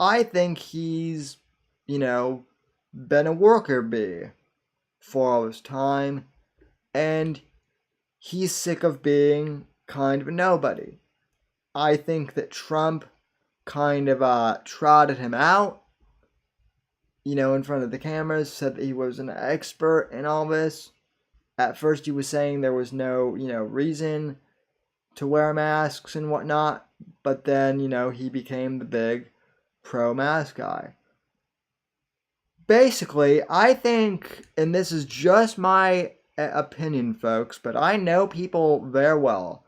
I think he's, been a worker bee for all his time, and he's sick of being kind of a nobody. I think that Trump kind of trotted him out, in front of the cameras, said that he was an expert in all this. At first he was saying there was no, reason to wear masks and whatnot, but then, he became the big pro-mask guy. Basically, I think, and this is just my opinion, folks, but I know people very well.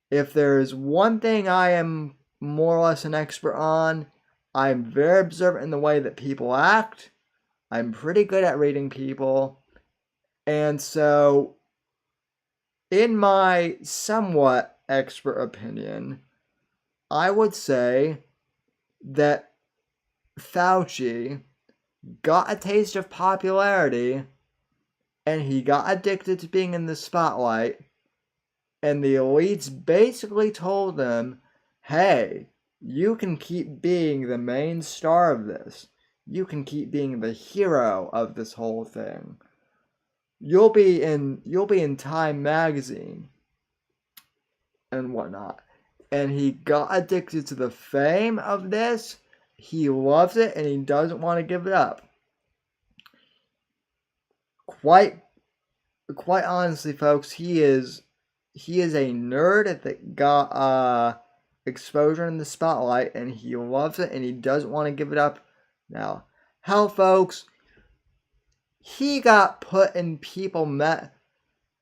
If there's one thing I am more or less an expert on, I'm very observant in the way that people act. I'm pretty good at reading people. And so, in my somewhat expert opinion, I would say that Fauci got a taste of popularity and he got addicted to being in the spotlight, and the elites basically told him, hey, you can keep being the main star of this. You can keep being the hero of this whole thing. You'll be in Time magazine and whatnot. And he got addicted to the fame of this. He loves it and he doesn't want to give it up. Quite honestly, folks, he is a nerd that got exposure in the spotlight, and he loves it and he doesn't want to give it up. Now, hell, folks, he got put in People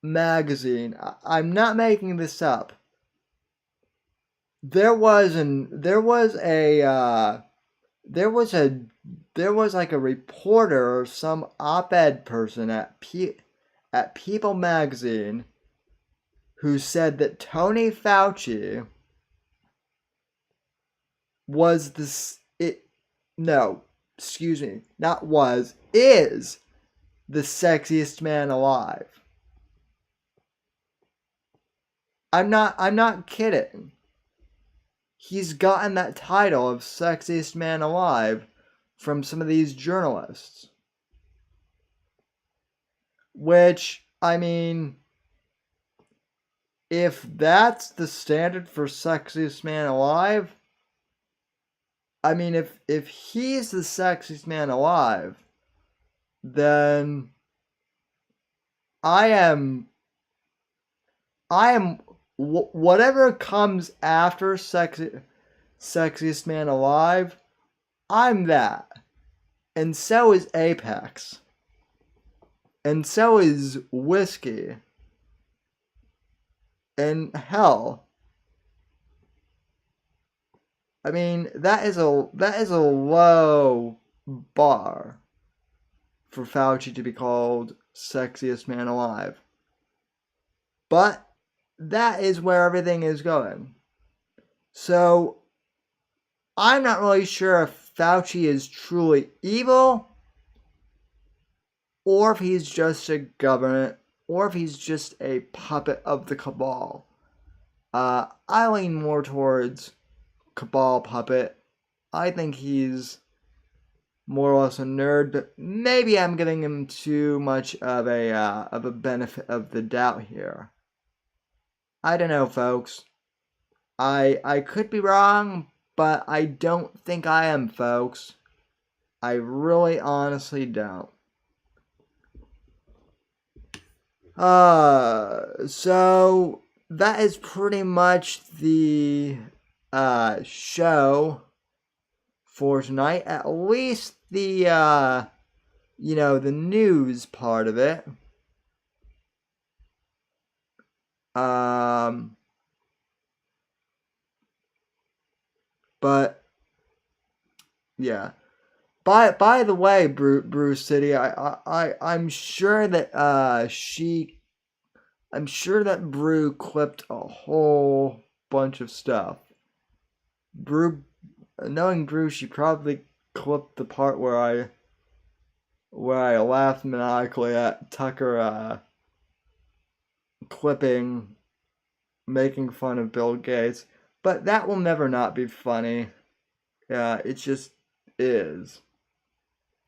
magazine. I'm not making this up. There was like a reporter or some op-ed person at People magazine who said that Tony Fauci is the sexiest man alive. I'm not kidding. He's gotten that title of sexiest man alive from some of these journalists. Which, I mean, if that's the standard for sexiest man alive, I mean, if he's the sexiest man alive, then I am whatever comes after sexiest man alive, I'm that. And so is Apex. And so is whiskey. And hell, I mean, that is a low bar for Fauci to be called sexiest man alive. But that is where everything is going. So, I'm not really sure if Fauci is truly evil, or if he's just a government, or if he's just a puppet of the cabal. I lean more towards cabal puppet. I think he's more or less a nerd, but maybe I'm giving him too much of a benefit of the doubt here. I don't know, folks. I could be wrong, but I don't think I am, folks. I really honestly don't. So that is pretty much the show for tonight. At least the the news part of it. But yeah. By the way, Bruce City, I'm sure that I'm sure that Brew clipped a whole bunch of stuff. Knowing Brew, she probably clipped the part where I laughed maniacally at Tucker making fun of Bill Gates. But that will never not be funny. It's just is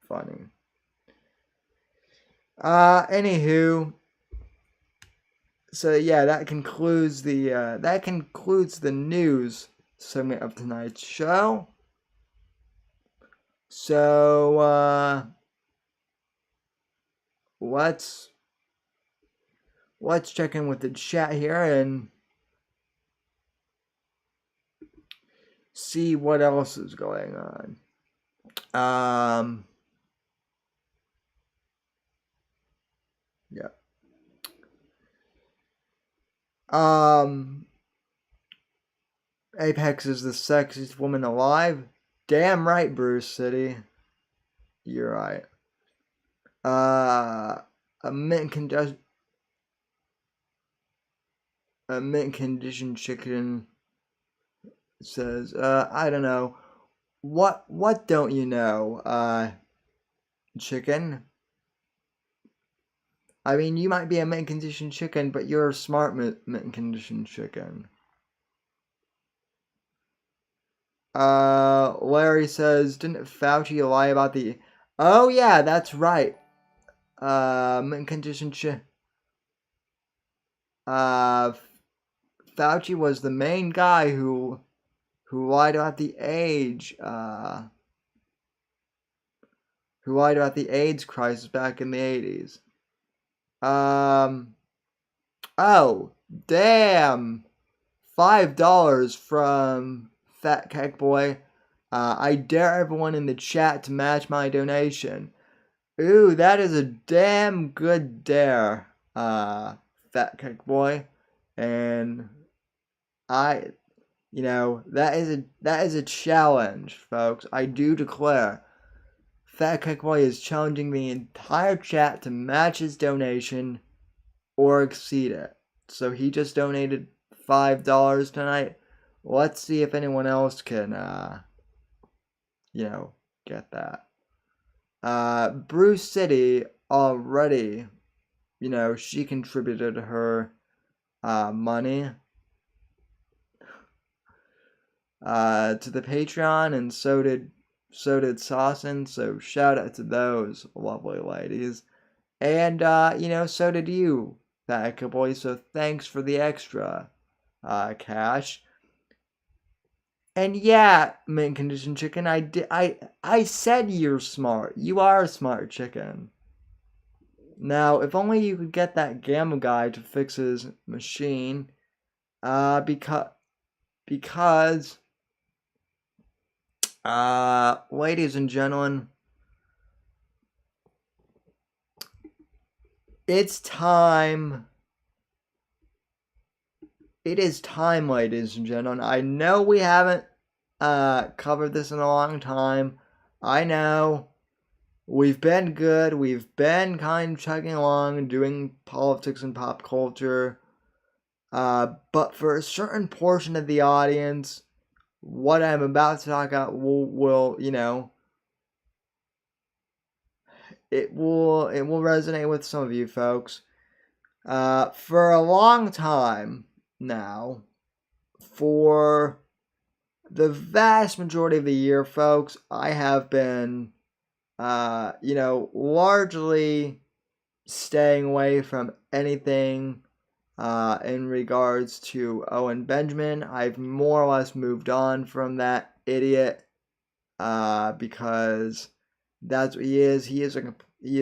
funny. Anywho, so yeah, that concludes the news segment of tonight's show. So let's check in with the chat here and see what else is going on. Yeah. Apex is the sexiest woman alive. Damn right, Bruce City. You're right. A mint condition chicken says, I don't know. What don't you know, chicken? I mean, you might be a mint condition chicken, but you're a smart mint condition chicken. Larry says, didn't Fauci lie about the... Oh, yeah, that's right. Mint condition Fauci was the main guy who lied about the age, who lied about the AIDS crisis back in the 80s. Oh, damn. $5 from Fat Cake Boy. I dare everyone in the chat to match my donation. Ooh, that is a damn good dare, Fat Cake Boy. And that is a challenge, folks. I do declare. Fat Cake Boy is challenging the entire chat to match his donation or exceed it. So he just donated $5 tonight. Let's see if anyone else can, get that. Bruce City already, she contributed her money to the Patreon, and so did Sawson. So shout out to those lovely ladies, and so did you, Fat Boy. So thanks for the extra cash. And yeah, mint condition chicken, I said you're smart. You are a smart chicken. Now, if only you could get that Gamma guy to fix his machine, because ladies and gentlemen, it's time. It is time, ladies and gentlemen. I know we haven't covered this in a long time. I know. We've been good. We've been kind of chugging along, doing politics and pop culture. But for a certain portion of the audience, what I'm about to talk about will it will resonate with some of you folks. For a long time now, for the vast majority of the year, folks, I have been, largely staying away from anything in regards to Owen Benjamin. I've more or less moved on from that idiot because that's what he is. He is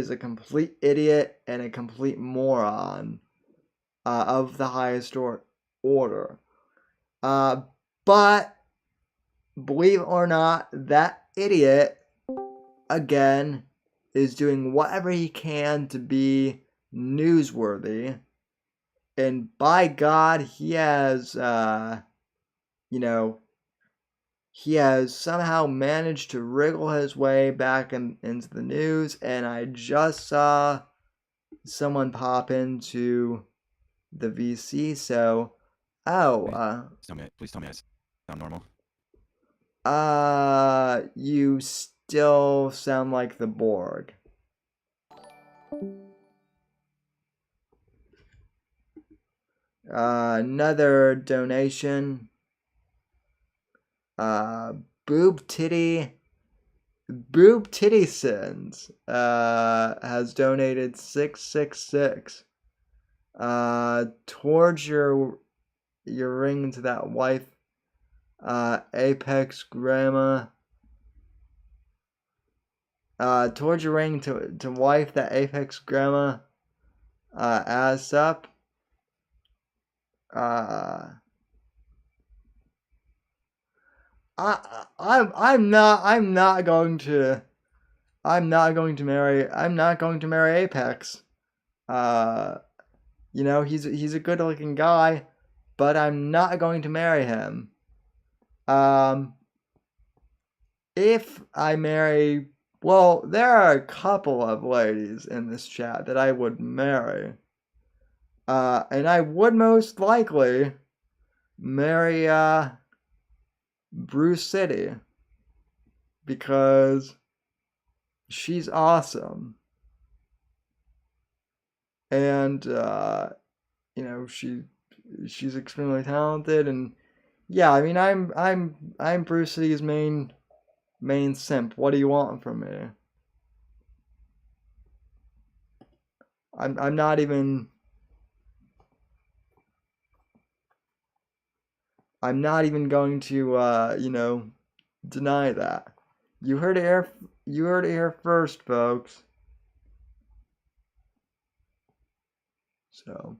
a complete idiot and a complete moron of the highest order. But believe it or not, that idiot again is doing whatever he can to be newsworthy. And by God, he has, he has somehow managed to wriggle his way back into the news. And I just saw someone pop into the VC. So, please tell me I sound normal. You still sound like the Borg. Another donation. Boob Titty Boob Titty Sins has donated 666 towards your ring to that wife, Apex Grandma. Towards your ring to wife that Apex Grandma ass up. I'm not going to marry Apex. You know, he's a good looking guy, but I'm not going to marry him. If I marry, well, there are a couple of ladies in this chat that I would marry. And I would most likely marry Bruce City because she's awesome. And you know, she's extremely talented, and yeah, I mean, I'm Bruce City's main simp. What do you want from me? I'm not even going to you know, deny that. You heard it here first, folks. So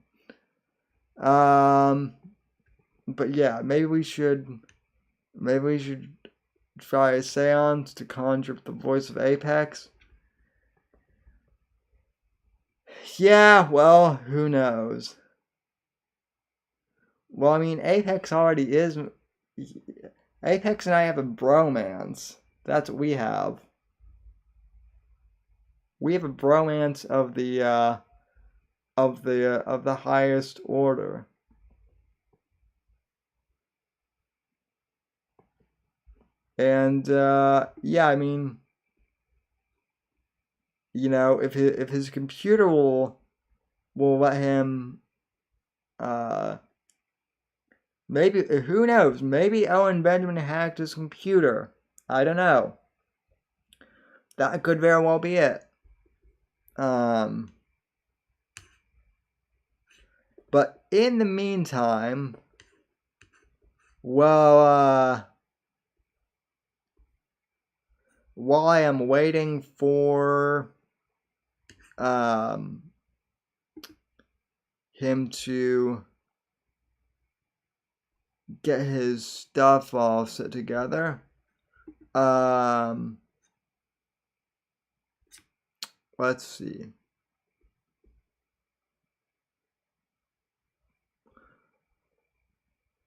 but yeah, maybe we should try a seance to conjure up the voice of Apex. Yeah, well, who knows? Well, I mean, Apex already is. Apex and I have a bromance. That's what we have. We have a bromance of the highest order. And yeah, I mean, you know, if his computer will let him, maybe, who knows? Maybe Owen Benjamin hacked his computer. I don't know. That could very well be it. But in the meantime, well, while I am waiting for him to get his stuff all set together, let's see.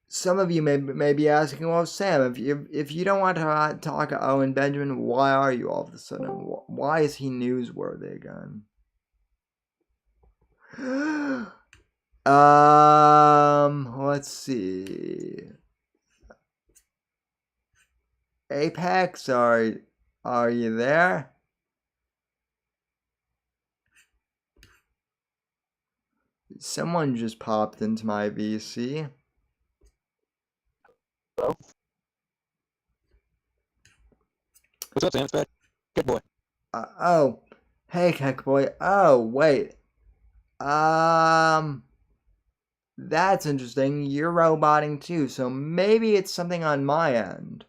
Some of you may be asking, well, Sam, if you don't want to talk to Owen Benjamin, why are you all of a sudden? Why is he newsworthy again? Let's see. Apex, are you there? Someone just popped into my VC. Hello? What's up, Sam? It's Fat Good Boy. Oh, hey, Keck Boy. Oh, wait. That's interesting. You're roboting too, so maybe it's something on my end.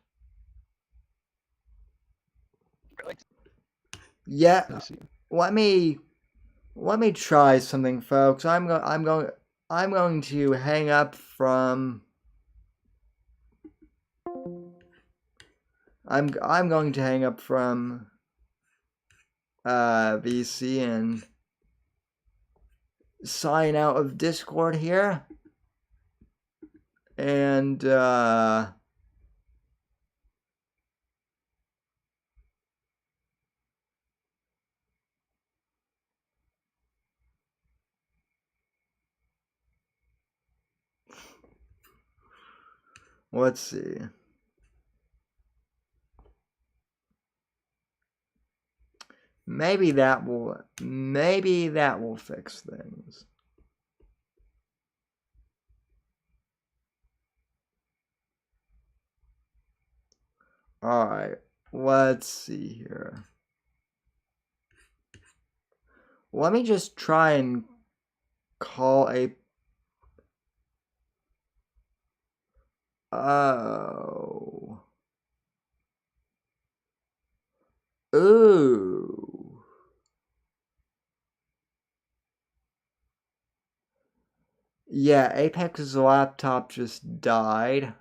Really? Yeah. Let me see. Let me try something, folks. I'm going to hang up from. I'm going to hang up from VC and sign out of Discord here. And let's see. Maybe that will fix things. All right. let's see here. Let me just try and call a... Oh. Ooh. Yeah, Apex's laptop just died.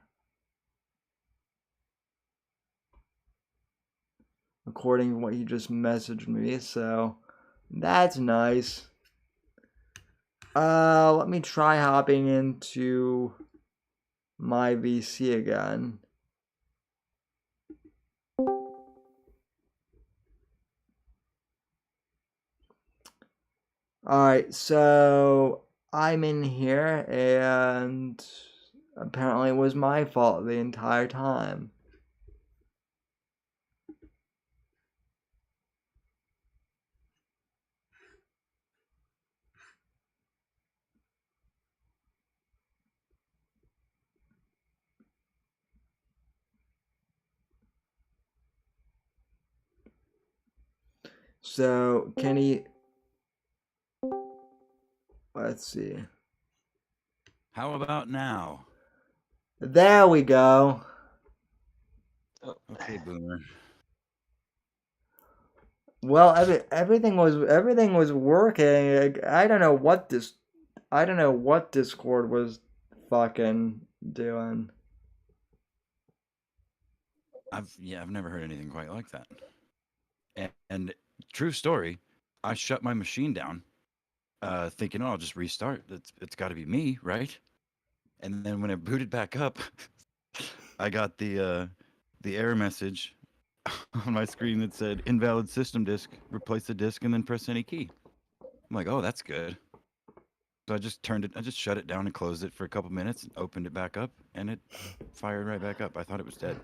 According to what he just messaged me, so that's nice. Let me try hopping into my VC again. Alright, so I'm in here, and apparently it was my fault the entire time. So, can he... Let's see. How about now? There we go. Okay, Boomer. Well, everything was working. I don't know what Discord was fucking doing. I've never heard anything quite like that. And true story, I shut my machine down, thinking, oh, I'll just restart. It's got to be me, right? And then when it booted back up, I got the error message on my screen that said invalid system disk. Replace the disk and then press any key. I'm like, oh, that's good. So I just shut it down and closed it for a couple minutes and opened it back up, and it fired right back up. I thought it was dead.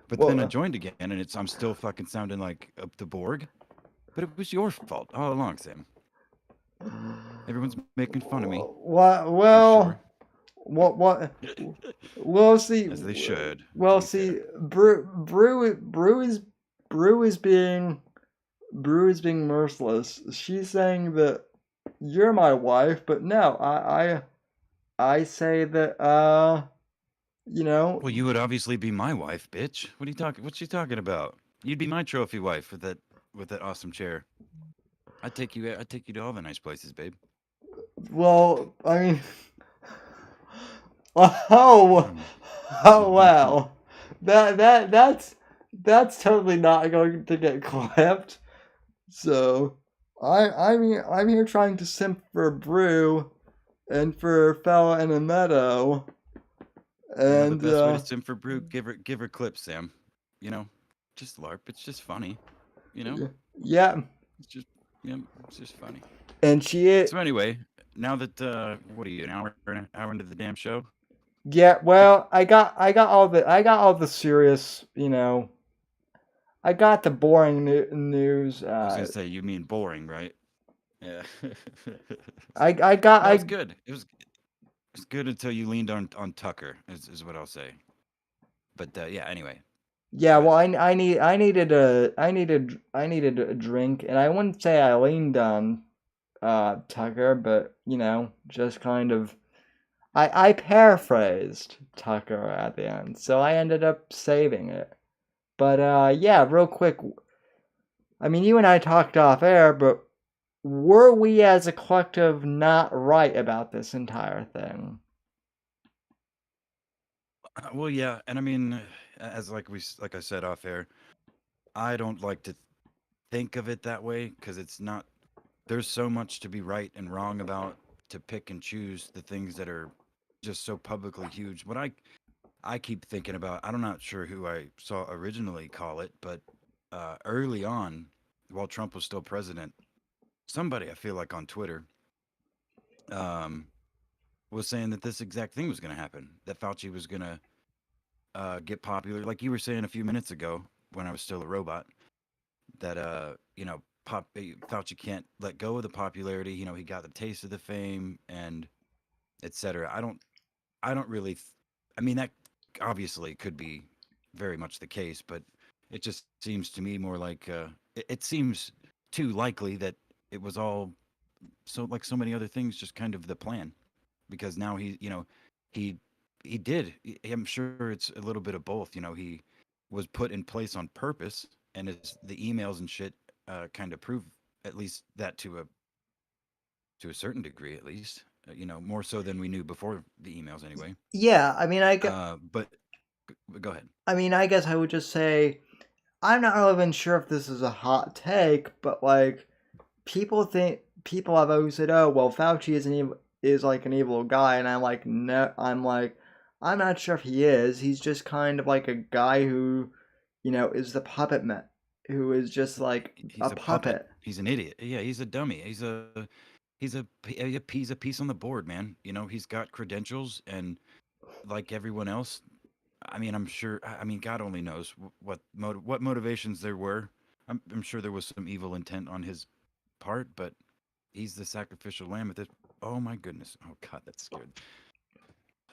But then I joined again, and I'm still fucking sounding like up the Borg. But it was your fault all along, Sam. Everyone's making fun of me. What? Well, what? Well, see. As they should. Well, see, Brew is being merciless. She's saying that you're my wife, but no, I say that you know. Well, you would obviously be my wife, bitch. What are you talking? What's she talking about? You'd be my trophy wife with that awesome chair. I'd take you to all the nice places, babe. Well, I mean, oh wow, that's totally not going to get clipped. So, I'm here trying to simp for Brew, and for fella in a meadow. And the best way to simp for Brew, give her clips, Sam. You know, just LARP. It's just funny. You know. Yeah. It's just funny. And she is. So anyway, now that what are you, an hour into the damn show? Yeah. Well, I got all the serious, I got the boring news. I was gonna say, you mean boring, right? Yeah. I got. No, it's good. It's good until you leaned on Tucker, is what I'll say. But yeah. Anyway. Yeah. Well, I needed a drink, and I wouldn't say I leaned on Tucker, but just kind of. I paraphrased Tucker at the end, so I ended up saving it. But yeah, real quick. I mean, you and I talked off air, but were we as a collective not right about this entire thing? Well, yeah, and I mean, as like I said off air, I don't like to think of it that way because it's not. There's so much to be right and wrong about to pick and choose the things that are just so publicly huge. What I keep thinking about, I'm not sure who I saw originally call it, but early on, while Trump was still president, somebody I feel like on Twitter was saying that this exact thing was going to happen, that Fauci was going to get popular, like you were saying a few minutes ago when I was still a robot, that Fauci can't let go of the popularity. He got the taste of the fame and etc. I don't really. I mean, that obviously could be very much the case, but It just seems to me more like it seems too likely that it was all so like so many other things, just kind of the plan, because now he he did. I'm sure it's a little bit of both. He was put in place on purpose, and it's the emails and shit kind of prove at least that to a certain degree, at least. More so than we knew before the emails, anyway. Yeah, I mean, But go ahead. I guess I would just say I'm not really even sure if this is a hot take, but like people have always said, "Oh, well, Fauci is like an evil guy," and I'm like, no, I'm not sure if he is. He's just kind of like a guy who, is the puppet man, who is just like He's a a puppet. puppet. He's an idiot. Yeah, he's a dummy. He's a piece on the board, man. He's got credentials, and like everyone else, I mean, I'm sure. I mean, God only knows what motivations there were. I'm sure there was some evil intent on his part, but he's the sacrificial lamb at this. Oh my goodness! Oh God, that's scared.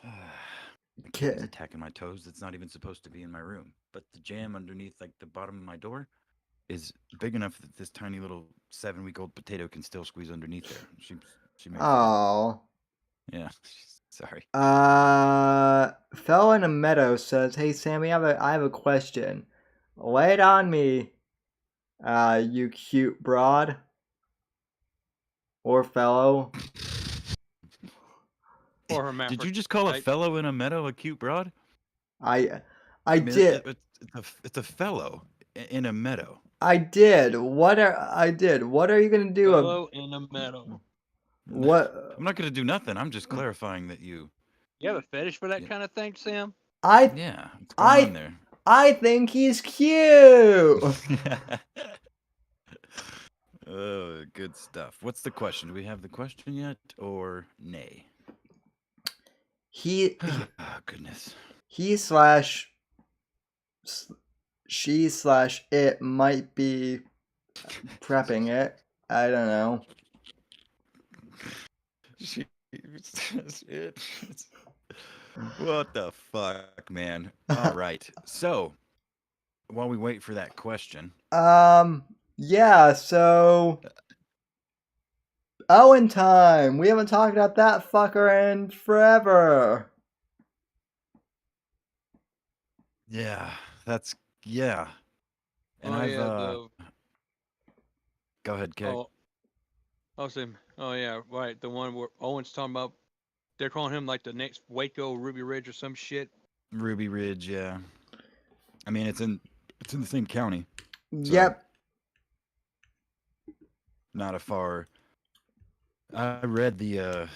The cat is attacking my toes. It's not even supposed to be in my room, but the jam underneath, like the bottom of my door, is big enough that this tiny little 7-week-old potato can still squeeze underneath there. She makes it. Oh. Yeah. Sorry. Fell in a meadow says, "Hey Sammy, I have a question. Lay it on me, you cute broad or fellow." Or Did you just call a fellow in a meadow a cute broad? I mean, did. It's a fellow in a meadow. I did. What are you gonna do? Fellow in a meadow. What? I'm not gonna do nothing. I'm just clarifying that you. You have a fetish for that kind of thing, Sam? Yeah. What's going on there? I think he's cute. Oh, good stuff. What's the question? Do we have the question yet, or nay? Oh, goodness. She/it might be prepping it. I don't know. It. What the fuck, man? All right. So, while we wait for that question. Yeah, so Owen time. We haven't talked about that fucker in forever. Yeah, yeah. And Go ahead, Keg. Oh yeah, right. The one where Owen's talking about, they're calling him like the next Waco, Ruby Ridge, or some shit. Ruby Ridge, yeah. I mean, it's in the same county. So yep. Not a far. I read the.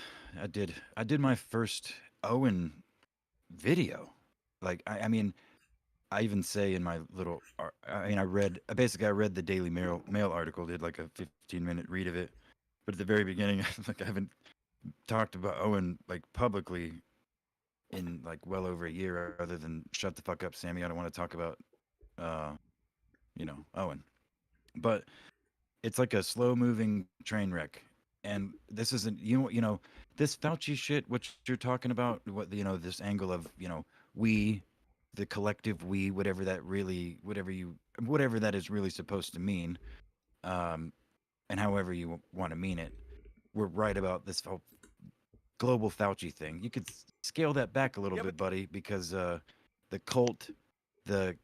I did my first Owen video. Like I mean, I even say in my little. I read the Daily Mail article. Did like a 15-minute read of it, but at the very beginning, like I haven't talked about Owen like publicly in like well over a year, other than shut the fuck up, Sammy. I don't want to talk about, Owen. But it's like a slow-moving train wreck, and this isn't this Fauci shit. What you're talking about? What this angle of we, the collective we, whatever that is really supposed to mean, and however you want to mean it. We're right about this whole global Fauci thing. You could scale that back a little bit, buddy, because the cult, the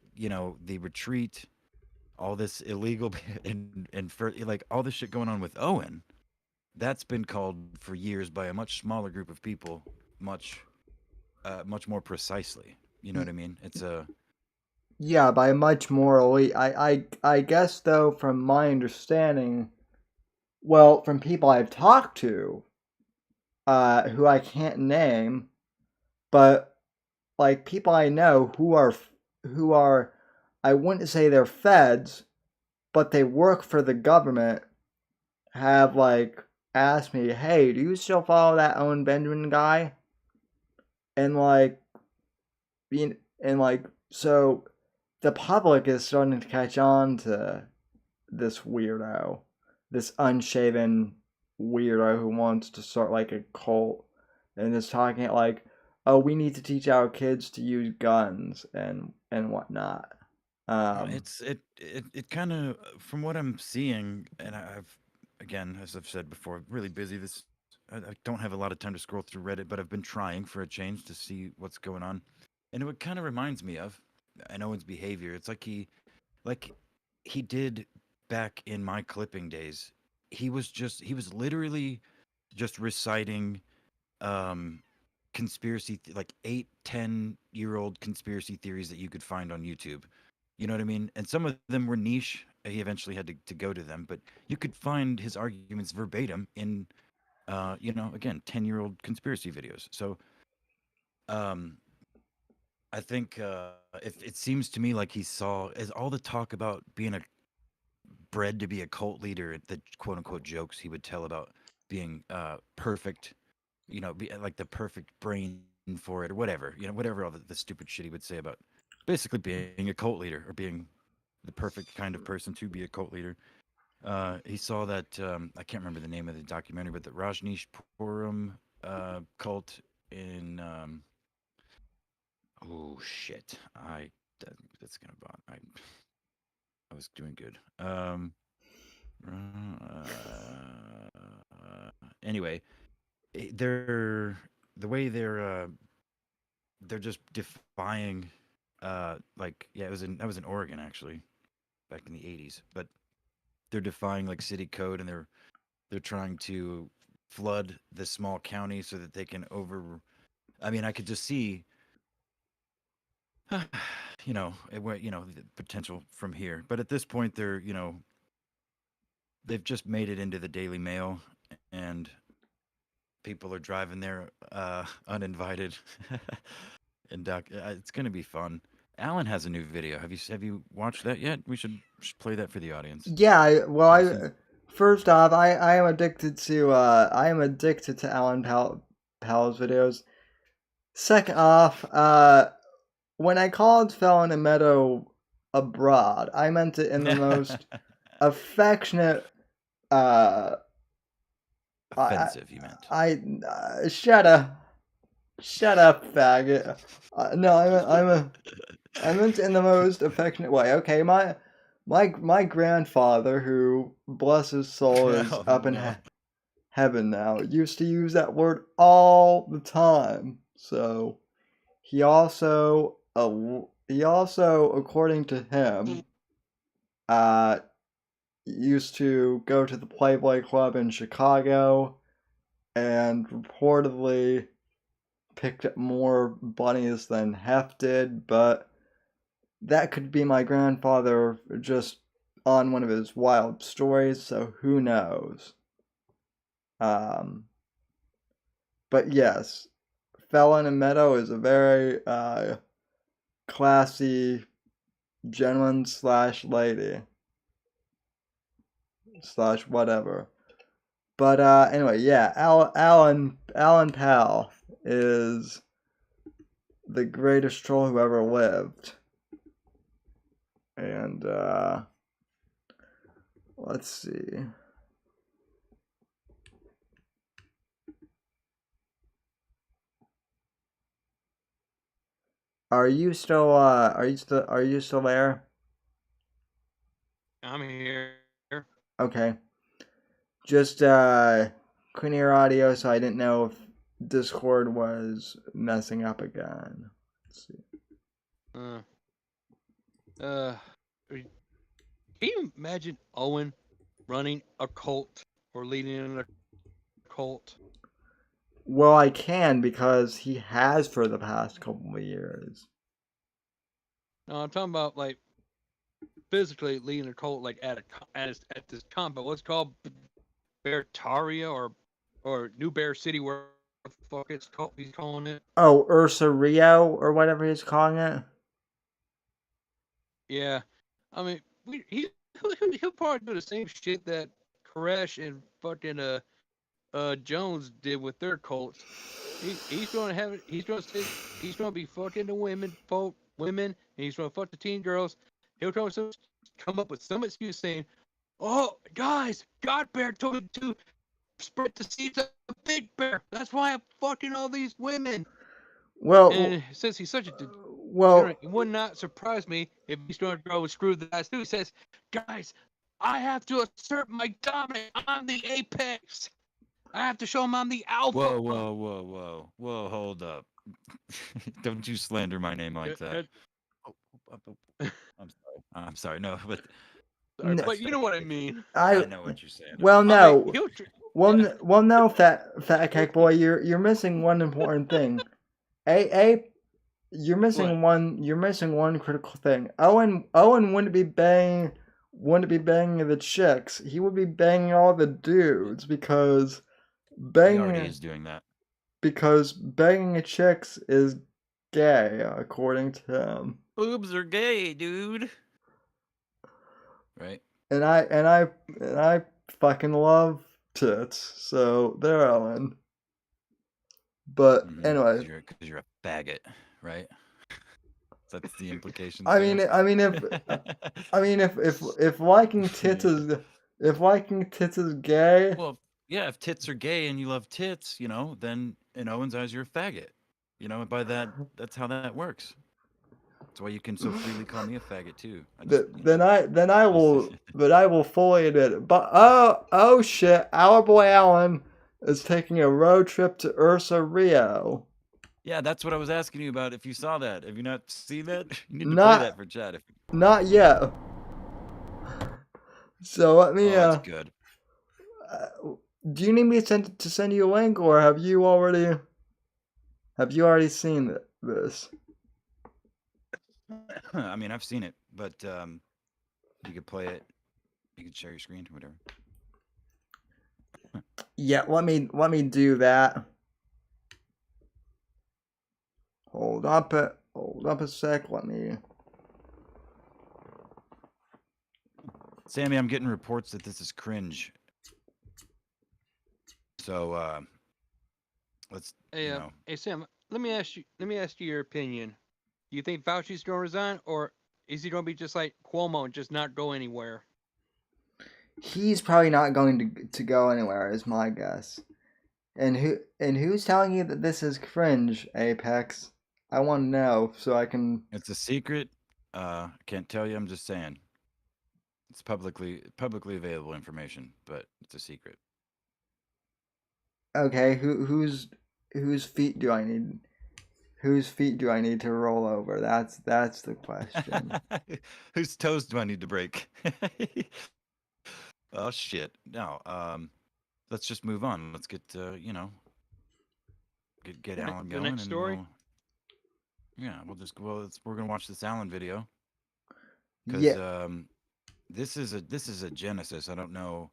retreat, all this illegal and for like all this shit going on with Owen, that's been called for years by a much smaller group of people, much more precisely. You know what I mean? It's yeah, by much more elite. I guess though, from my understanding, well, from people I've talked to, who I can't name, but like people I know who are I wouldn't say they're feds, but they work for the government, have like asked me, "Hey, do you still follow that Owen Benjamin guy?" And so the public is starting to catch on to this weirdo, this unshaven weirdo who wants to start like a cult and is talking like, "Oh, we need to teach our kids to use guns and whatnot." It kind of, from what I'm seeing, and I've, again, as I've said before, really busy. I don't have a lot of time to scroll through Reddit, but I've been trying for a change to see what's going on, and it kind of reminds me of Owen's behavior. It's like he did back in my clipping days. He was literally just reciting like 8-10-year-old conspiracy theories that you could find on YouTube. You know what I mean? And some of them were niche. He eventually had to go to them, but you could find his arguments verbatim in again, 10-year-old conspiracy videos. So I think if it seems to me like he saw, as all the talk about being bred to be a cult leader, the quote unquote jokes he would tell about being perfect, like the perfect brain for it or whatever, whatever all the stupid shit he would say about basically being a cult leader or being the perfect kind of person to be a cult leader. He saw that, I can't remember the name of the documentary, but the Rajneeshpuram cult in, oh shit, that's gonna bother. I was doing good. Anyway, the way they're just defying, like, yeah, that was in Oregon actually, back in the 80s, but they're defying like city code, and they're trying to flood the small county so that they can I mean, I could just see the potential from here. But at this point, they've just made it into the Daily Mail, and people are driving there uninvited. And it's gonna be fun. Alan has a new video. Have you watched that yet? We should play that for the audience. Yeah, first off, I am addicted to Alan Powell's videos. Second off, when I called Felon and Meadow abroad, I meant it in the most affectionate. Offensive, you meant. Shut up, faggot. No, I meant in the most affectionate way. Okay, my grandfather, who bless his soul is up in heaven now, used to use that word all the time. So he also, according to him, used to go to the Playboy Club in Chicago and reportedly picked up more bunnies than Hef did, but that could be my grandfather just on one of his wild stories, so who knows. But yes, Felon and Meadow is a very classy gentleman / lady / whatever. But anyway, yeah, Alan Powell is the greatest troll who ever lived. And let's see. Are you still there? I'm here. Okay. Just couldn't hear audio, so I didn't know if Discord was messing up again. Let's see. Can you imagine Owen running a cult or leading a cult? Well, I can, because he has for the past couple of years. No, I'm talking about like physically leading a cult, like at this compound. What's it called, Beartaria or New Bear City, where the fuck it's called? He's calling it. Oh, Ursa Rio or whatever he's calling it. Yeah, I mean, he'll probably do the same shit that Koresh and fucking Jones did with their cults. He's going to have it. He's going to be fucking the women, and he's going to fuck the teen girls. He'll come up with some excuse saying, "Oh, guys, God Bear told me to spread the seeds of Big Bear. That's why I'm fucking all these women." Well, and since he's such a Well, It would not surprise me if he started to go screw the guys too. He says, "Guys, I have to assert my dominance. I'm the apex. I have to show him I'm the alpha." Whoa! Hold up! Don't you slander my name like that. I'm sorry. No, but Sorry, but you know what I mean. I know what you're saying. well, I mean, no. he'll Well, no, fat cake boy, you're missing one important thing. You're missing one critical thing. Owen wouldn't be banging the chicks. He would be banging all the dudes because He already is doing that. Because banging chicks is gay, according to him. Boobs are gay, dude. Right. And I fucking love tits. So there, Owen. But anyway, because you're a faggot, right? That's the implication. I mean, if liking tits is gay. Well, yeah, if tits are gay and you love tits, then in Owen's eyes you're a faggot. By that's how that works. That's why you can so freely call me a faggot too. Then I will fully admit it. But oh shit, our boy Alan is taking a road trip to Ursa Rio. Yeah, that's what I was asking you about. If you saw that, have you not seen that? You need to play that for chat. Not yet. So let me. That's good. Do you need me to send you a link, or have you already seen this? I mean, I've seen it, but you could play it. You could share your screen, whatever. Yeah, let me do that. Hold up a sec. Let me. Sammy, I'm getting reports that this is cringe. So let's. Hey, hey Sam, let me ask you your opinion. Do you think Fauci's going to resign, or is he going to be just like Cuomo and just not go anywhere? He's probably not going to go anywhere, is my guess. And who's telling you that this is cringe, Apex? I want to know so I can. It's a secret. Can't tell you. I'm just saying. It's publicly available information, but it's a secret. Okay, whose feet do I need? Whose feet do I need to roll over? That's the question. Whose toes do I need to break? Oh shit! No. Let's just move on. Let's get get Alan going. The next story. We're gonna watch this Alan video. Because this is a genesis. I don't know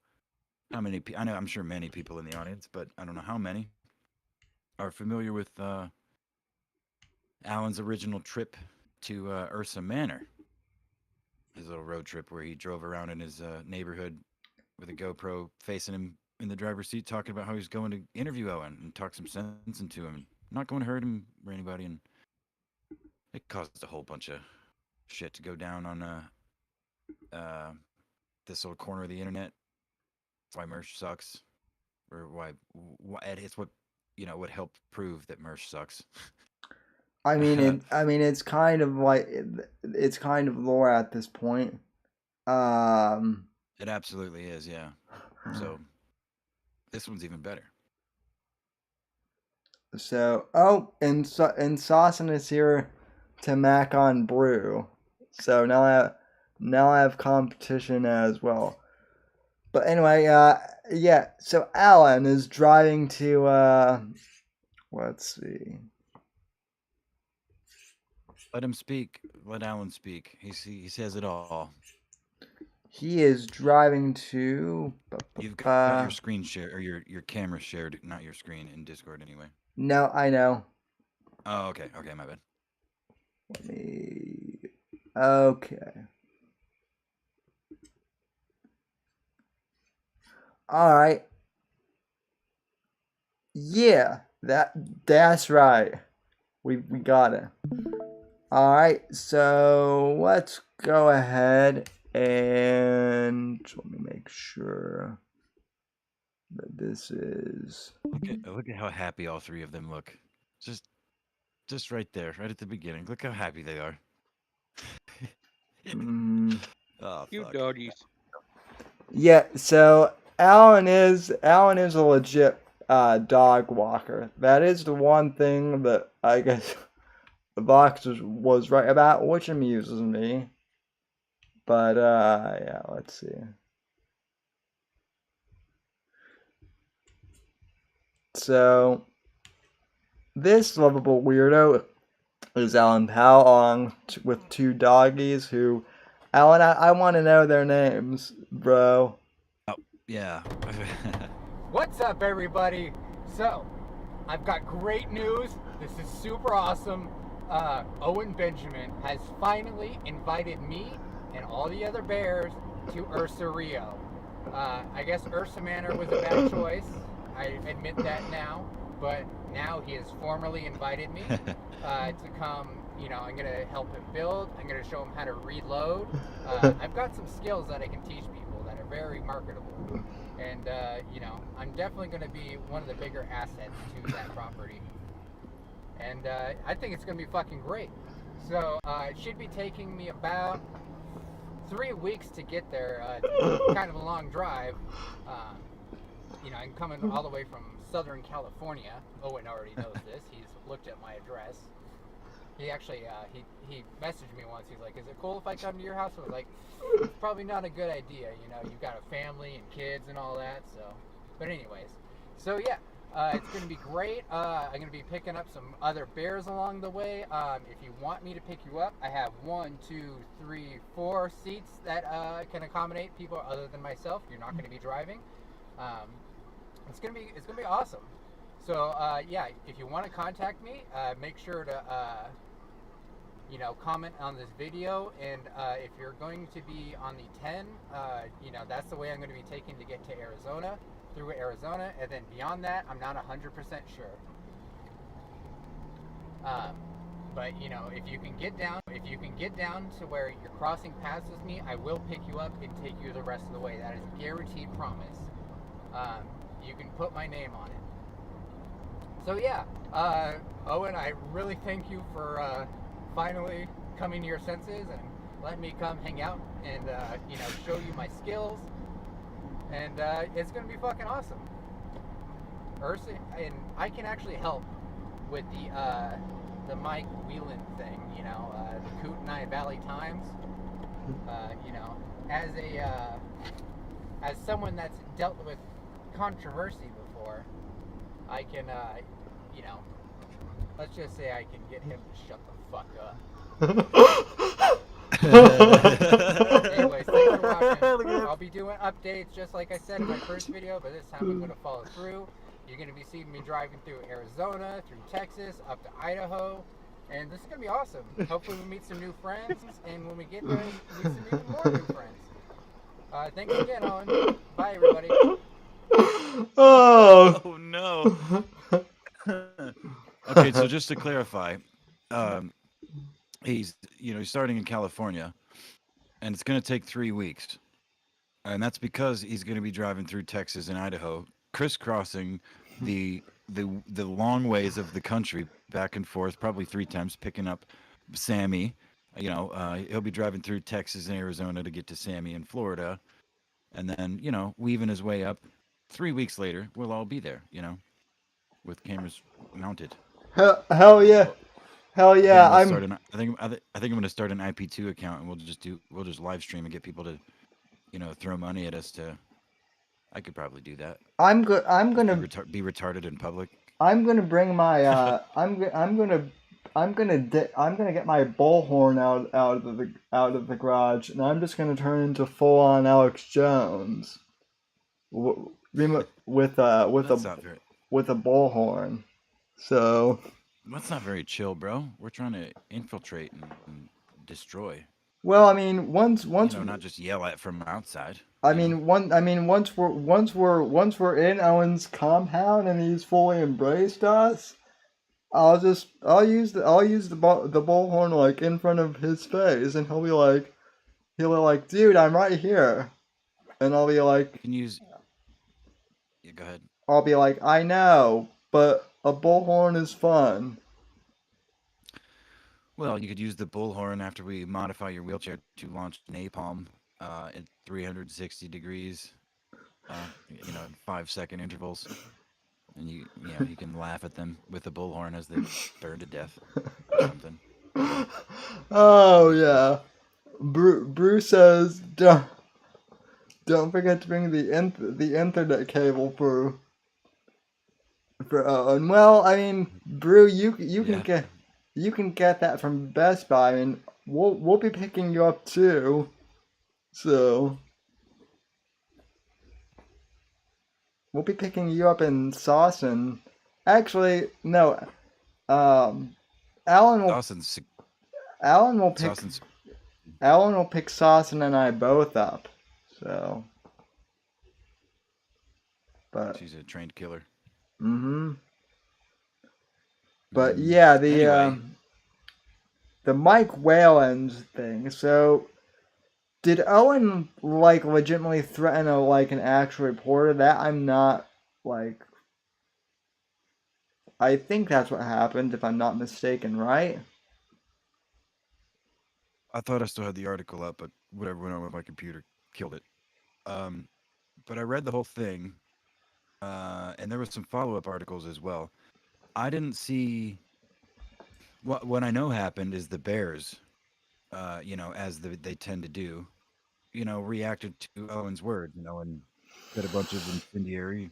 how many. I'm sure many people in the audience, but I don't know how many are familiar with Alan's original trip to Ursa Manor. His little road trip where he drove around in his neighborhood with a GoPro facing him in the driver's seat, talking about how he's going to interview Owen and talk some sense into him, not going to hurt him or anybody. And it caused a whole bunch of shit to go down on this little corner of the internet. That's why Mersh sucks, or why it's what what helped prove that Mersh sucks. I mean, it's kind of like it's kind of lore at this point. It absolutely is, yeah. So this one's even better. So and Sawson is here to mac on Brew. So now I have competition as well. But anyway, yeah. So Alan is driving to let's see. Let him speak. Let Alan speak. He says it all. He is driving to. You've got your screen share or your camera shared, not your screen in Discord anyway. No, I know. Oh, okay. Okay, my bad. Let me. Okay. All right. Yeah, that's right. We got it. All right, so let's go ahead and let me make sure that this is. Look at how happy all three of them look. Just Just right there, right at the beginning. Look how happy they are. Oh, You fuck. doggies. Yeah, so Alan is a legit dog walker. That is the one thing that I guess the box was right about, which amuses me. But yeah, let's see. So this lovable weirdo is Alan Powell with two doggies who, Alan, I want to know their names, bro. Oh, yeah. What's up, everybody? So, I've got great news. This is super awesome. Owen Benjamin has finally invited me and all the other bears to Ursa Rio. I guess Ursa Manor was a bad choice. I admit that now. But now he has formally invited me to come. You know, I'm going to help him build. I'm going to show him how to reload. I've got some skills that I can teach people that are very marketable. And, you know, I'm definitely going to be one of the bigger assets to that property. And I think it's going to be fucking great. So it should be taking me about 3 weeks to get there. Kind of a long drive. You know, I'm coming all the way from Southern California. Owen already knows this. He's looked at my address. He actually, he messaged me once. He's like, "Is it cool if I come to your house?" I was like, "It's probably not a good idea. You know, you've got a family and kids and all that." So, but anyways, so yeah, it's gonna be great. I'm gonna be picking up some other bears along the way. If you want me to pick you up, I have 1, 2, 3, 4 seats that can accommodate people other than myself. You're not gonna be driving. It's gonna be awesome. So yeah, if you want to contact me, make sure to you know, comment on this video, and if you're going to be on the 10, you know, that's the way I'm going to be taking to get to Arizona, through Arizona, and then beyond that, I'm not 100% sure. But you know, if you can get down to where you're crossing paths with me, I will pick you up and take you the rest of the way. That is a guaranteed promise. You can put my name on it. So yeah, Owen, I really thank you for finally coming to your senses and letting me come hang out and you know, show you my skills. And it's gonna be fucking awesome. Ursa, and I can actually help with the Mike Whelan thing. You know, the Kootenai Valley Times. You know, as someone that's dealt with controversy before, I can, you know, let's just say I can get him to shut the fuck up. Anyways, thanks for watching. I'll be doing updates just like I said in my first video, but this time I'm going to follow through. You're going to be seeing me driving through Arizona, through Texas, up to Idaho, and this is going to be awesome. Hopefully we meet some new friends, and when we get there, we meet some even more new friends. Thanks again, Owen. Bye, everybody. Oh no. Okay, so just to clarify, he's starting in California, and it's going to take 3 weeks, and that's because he's going to be driving through Texas and Idaho, crisscrossing the long ways of the country back and forth, probably 3 times, picking up Sammy. You know, he'll be driving through Texas and Arizona to get to Sammy in Florida, and then weaving his way up. 3 weeks later, we'll all be there, with cameras mounted. Hell yeah. Hell yeah. I think I'm going to start an IP2 account, and we'll just live stream and get people to, throw money at us to. I could probably do that. I'm gonna be retarded in public. I'm gonna bring my I'm gonna get my bullhorn out of the garage, and I'm just gonna turn into full on Alex Jones with a bullhorn. So that's not very chill, bro. We're trying to infiltrate and destroy. Well, I mean, once not just yell at from outside. Once we're in Owen's compound and he's fully embraced us, I'll use the bullhorn like in front of his face, and he'll be like, dude, I'm right here, and I'll be like, you can use. Yeah, go ahead. I'll be like, I know, but a bullhorn is fun. Well, you could use the bullhorn after we modify your wheelchair to launch napalm at 360 degrees, in 5-second intervals. And you can laugh at them with the bullhorn as they burn to death or something. Oh yeah. Bruce says don't forget to bring the internet cable for Owen. Well, I mean, Brew, you can Yeah. get that from Best Buy. I mean, we'll be picking you up too. So we'll be picking you up in Sawson. Actually, no. Um, Alan will Dawson's Alan will pick Dawson's Alan will pick Sawson and I both up. So, but she's a trained killer. But yeah, Anyway, the Mike Whalens thing. So, did Owen like legitimately threaten an actual reporter? That I'm not like. I think that's what happened, if I'm not mistaken, right? I thought I still had the article up, but whatever went on with my computer killed it. But I read the whole thing, and there was some follow-up articles as well. I didn't see what I know happened is the Bears, as they tend to do, reacted to Owen's words, and said a bunch of incendiary,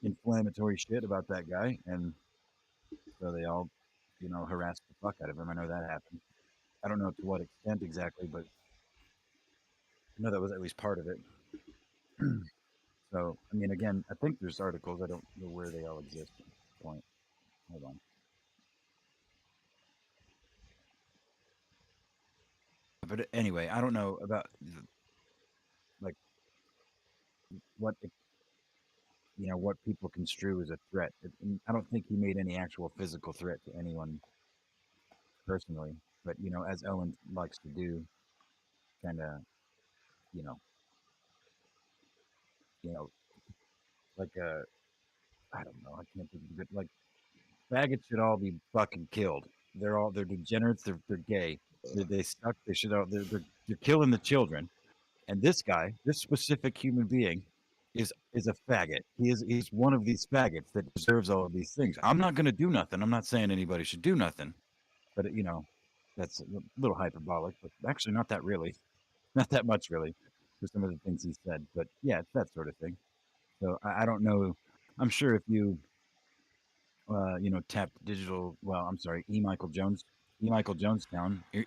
inflammatory shit about that guy, and so they all, harassed the fuck out of him. I know that happened. I don't know to what extent exactly, but I know that was at least part of it. So, I mean, again, I think there's articles. I don't know where they all exist at this point. Hold on. But anyway, I don't know about like what what people construe as a threat. I don't think he made any actual physical threat to anyone personally, but as Owen likes to do, kind of, you know, you know, like I don't know, I can't think of it. Like faggots should all be fucking killed. They're degenerates. They're gay. They suck. They should all they're killing the children. And this guy, this specific human being, is a faggot. He's one of these faggots that deserves all of these things. I'm not going to do nothing. I'm not saying anybody should do nothing, but that's a little hyperbolic. But actually, not that really, not that much really, for some of the things he said. But yeah, it's that sort of thing. So I don't know. I'm sure if you tap digital. Well, I'm sorry, E. Michael Jonestown,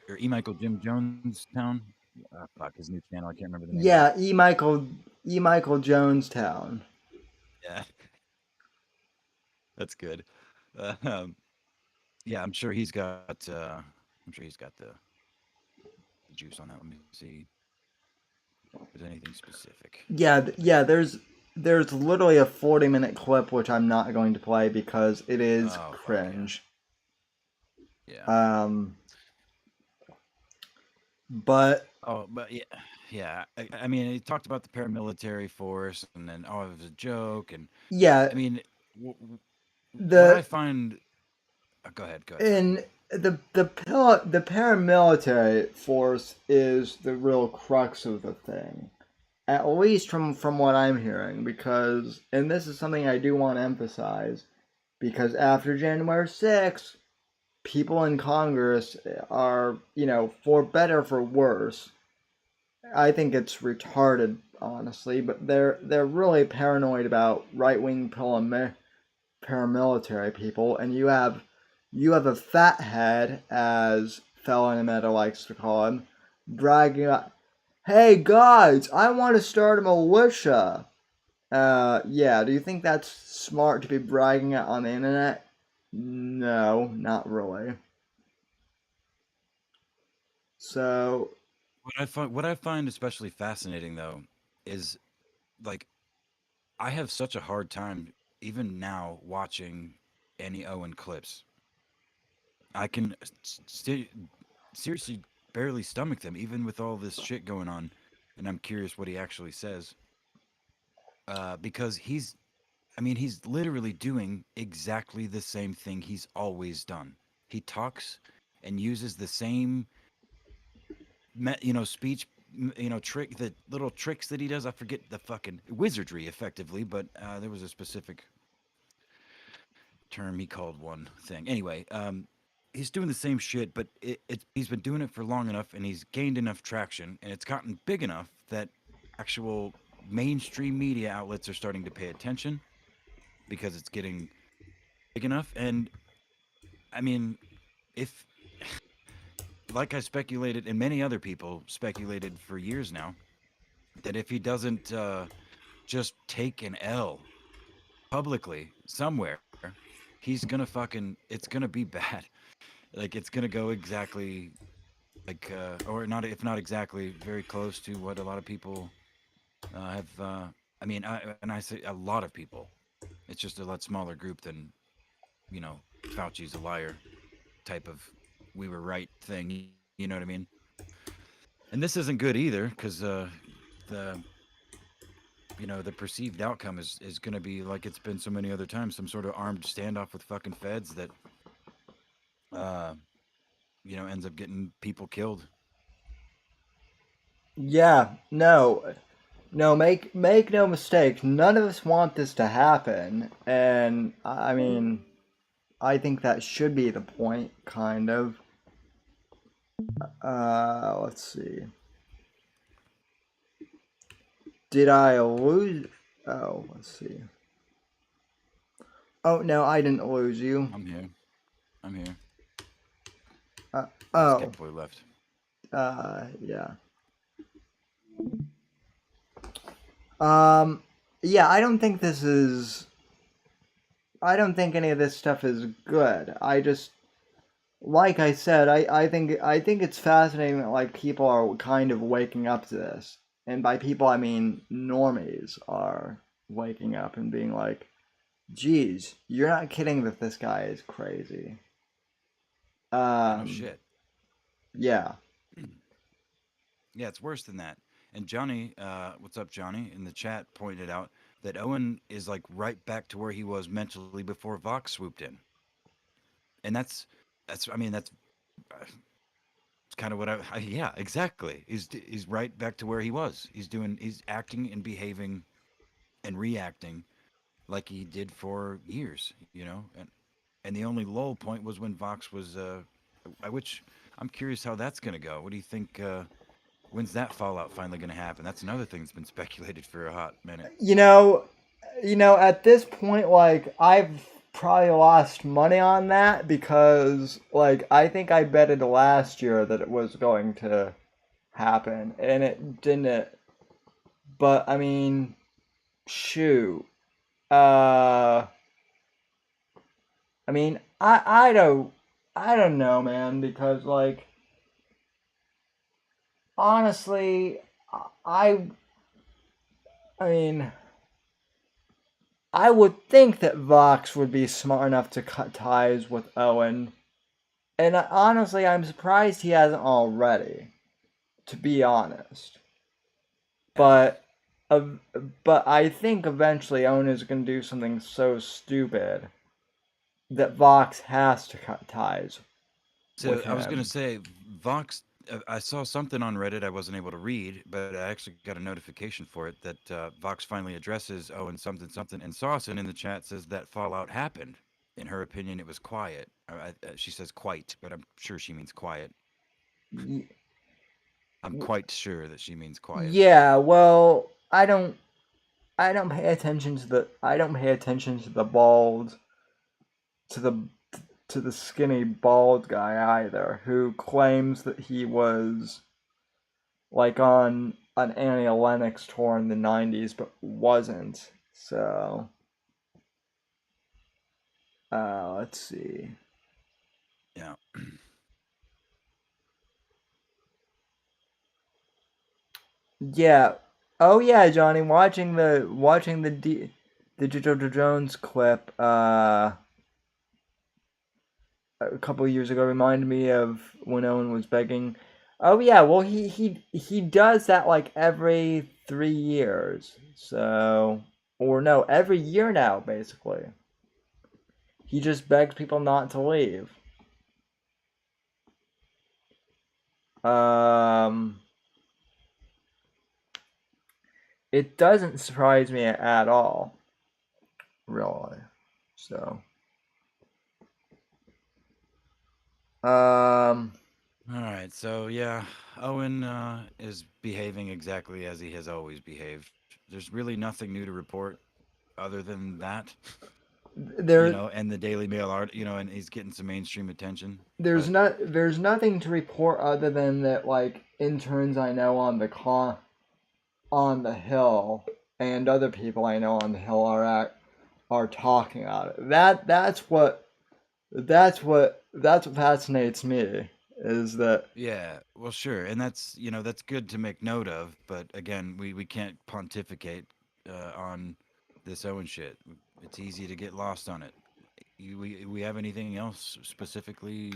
or E. Michael Jim Jonestown. Fuck his new channel. I can't remember the name of it. Yeah, E. Michael Jonestown. Yeah, that's good. Um, yeah, I'm sure he's got. I'm sure he's got the juice on that. Let me see if there's anything specific. Yeah. There's literally a 40-minute clip which I'm not going to play because it is cringe. Yeah. But yeah. I mean, he talked about the paramilitary force, and then it was a joke, and yeah, I mean, what the I find. Go ahead. in the paramilitary force is the real crux of the thing, at least from what I'm hearing. Because, and this is something I do want to emphasize, because after January 6th, people in Congress are, for better or for worse, I think it's retarded, honestly, but they're really paranoid about right-wing paramilitary people, and you have a fathead, as Felonameta likes to call him, bragging about, "Hey guys, I want to start a militia." Yeah. Do you think that's smart to be bragging it on the internet? No, not really. So, What I find especially fascinating though is like I have such a hard time even now watching any Owen clips. I can seriously barely stomach them, even with all this shit going on. And I'm curious what he actually says, because he's literally doing exactly the same thing he's always done. He talks and uses the same, speech, trick, the little tricks that he does. I forget the fucking wizardry, effectively, but there was a specific term he called one thing. Anyway, he's doing the same shit, but he's been doing it for long enough, and he's gained enough traction, and it's gotten big enough that actual mainstream media outlets are starting to pay attention because it's getting big enough. And I mean, if like I speculated, and many other people speculated for years now, that if he doesn't just take an L publicly somewhere, he's gonna fucking, it's gonna be bad. Like, it's gonna go exactly like, or not, if not exactly, very close to what a lot of people have. I say a lot of people. It's just a lot smaller group than, Fauci's a liar type of we were right thing. You know what I mean? And this isn't good either, because the the perceived outcome is going to be like it's been so many other times, some sort of armed standoff with fucking feds that ends up getting people killed. Yeah, no, make no mistake. None of us want this to happen, and I mean, I think that should be the point, kind of. Let's see. Did I lose? Oh, let's see. Oh no, I didn't lose you. I'm here. Oh. Catboy left. Yeah. Yeah, I don't think any of this stuff is good. I just, like I said, I think it's fascinating that, like, people are kind of waking up to this. And by people, I mean normies are waking up and being like, geez, you're not kidding that this guy is crazy. No shit. Yeah. Yeah, it's worse than that. And Johnny, what's up, Johnny, in the chat pointed out that Owen is like right back to where he was mentally before Vox swooped in. And that's kind of what yeah, exactly. He's right back to where he was. He's acting and behaving and reacting like he did for years, and the only lull point was when Vox was which I'm curious how that's going to go. What do you think? When's that fallout finally going to happen? That's another thing that's been speculated for a hot minute. At this point, like, I've probably lost money on that because, like, I think I betted last year that it was going to happen, and it didn't. But, I mean, shoot. I mean, I don't know, man, because, like, honestly, I mean, I would think that Vox would be smart enough to cut ties with Owen. And honestly, I'm surprised he hasn't already, to be honest. But I think eventually Owen is going to do something so stupid that Vox has to cut ties with him. I was going to say, Vox, I saw something on Reddit I wasn't able to read, but I actually got a notification for it that Vox finally addresses Owen something, and Sawson in the chat says that fallout happened. In her opinion, it was quiet. She says quite, but I'm sure she means quiet. I'm quite sure that she means quiet. Yeah, well, I don't pay attention to the bald, to the skinny bald guy either, who claims that he was, like, on an Annie Lennox tour in the 90s, but wasn't. So, let's see. Yeah. Yeah. Oh yeah, Johnny, watching the Digital Jones clip a couple of years ago reminded me of when Owen was begging. Oh yeah, well he does that like every 3 years. So, or no, every year now basically. He just begs people not to leave. It doesn't surprise me at all, really. So, All right, so yeah, Owen is behaving exactly as he has always behaved. There's really nothing new to report other than that, there and the Daily Mail art, and he's getting some mainstream attention. there's But not there's nothing to report other than that, like, interns I know on the Hill and other people I know on the Hill are talking about it. That's what fascinates me, is that yeah, well, sure, and that's good to make note of. But again, we can't pontificate on this Owen shit. It's easy to get lost on it. We have anything else specifically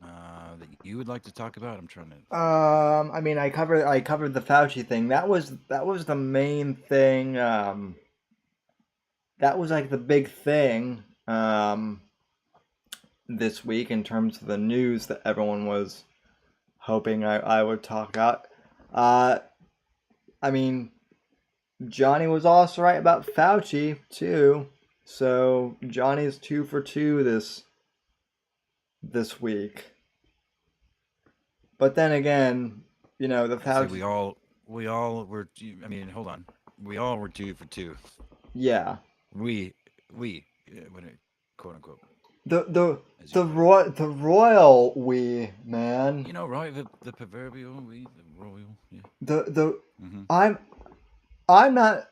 that you would like to talk about? I'm trying to think. I mean, I covered the Fauci thing. That was the main thing. That was like the big thing this week in terms of the news that everyone was hoping I would talk about. I mean, Johnny was also right about Fauci too. So Johnny's 2 for 2 this week. But then again, the I'd say Fauci. we all were. I mean, hold on. We all were 2 for 2. Yeah. We, what quote unquote. The the As you the put it. royal the royal we, man. Right? The proverbial we, the royal. Yeah. The Mm-hmm. I'm not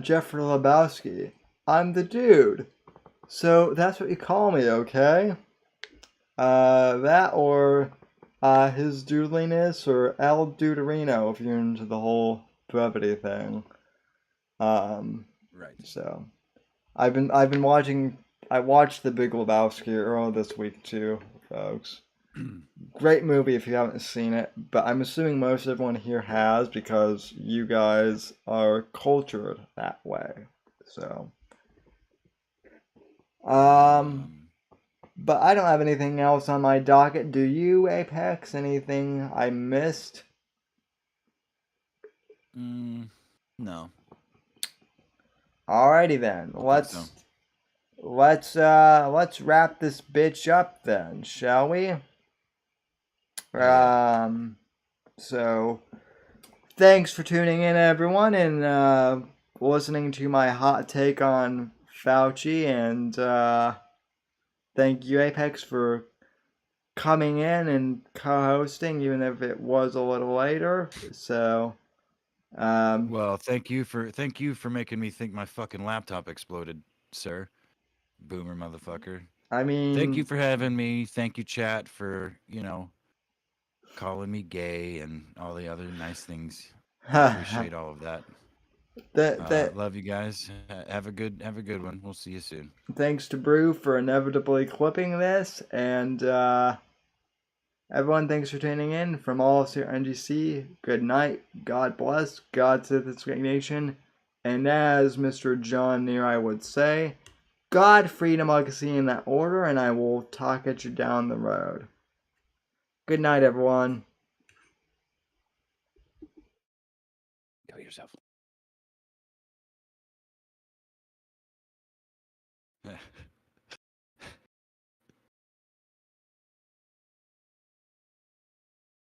Jeffrey Lebowski. I'm the dude. So that's what you call me, okay? That or his doodliness, or El Duderino if you're into the whole brevity thing. Right. So I've been watching. I watched The Big Lebowski earlier this week too, folks. Great movie if you haven't seen it, but I'm assuming most everyone here has because you guys are cultured that way. So, but I don't have anything else on my docket. Do you, Apex? Anything I missed? No. Alrighty then. So. Let's wrap this bitch up then, shall we? Yeah. So thanks for tuning in, everyone, and listening to my hot take on Fauci, and thank you, Apex, for coming in and co-hosting, even if it was a little later. So, Well, thank you for making me think my fucking laptop exploded, sir. Boomer motherfucker. I mean, Thank you for having me. Thank you, chat, for calling me gay and all the other nice things. I appreciate all of that. Love you guys. Have a good one. We'll see you soon. Thanks to Brew for inevitably clipping this, and everyone, thanks for tuning in. From all of us here at NGC, good night, God bless, God save this great nation, and as Mr. John Neary would say, God, freedom, legacy in that order, and I will talk at you down the road. Good night, everyone. Go yourself.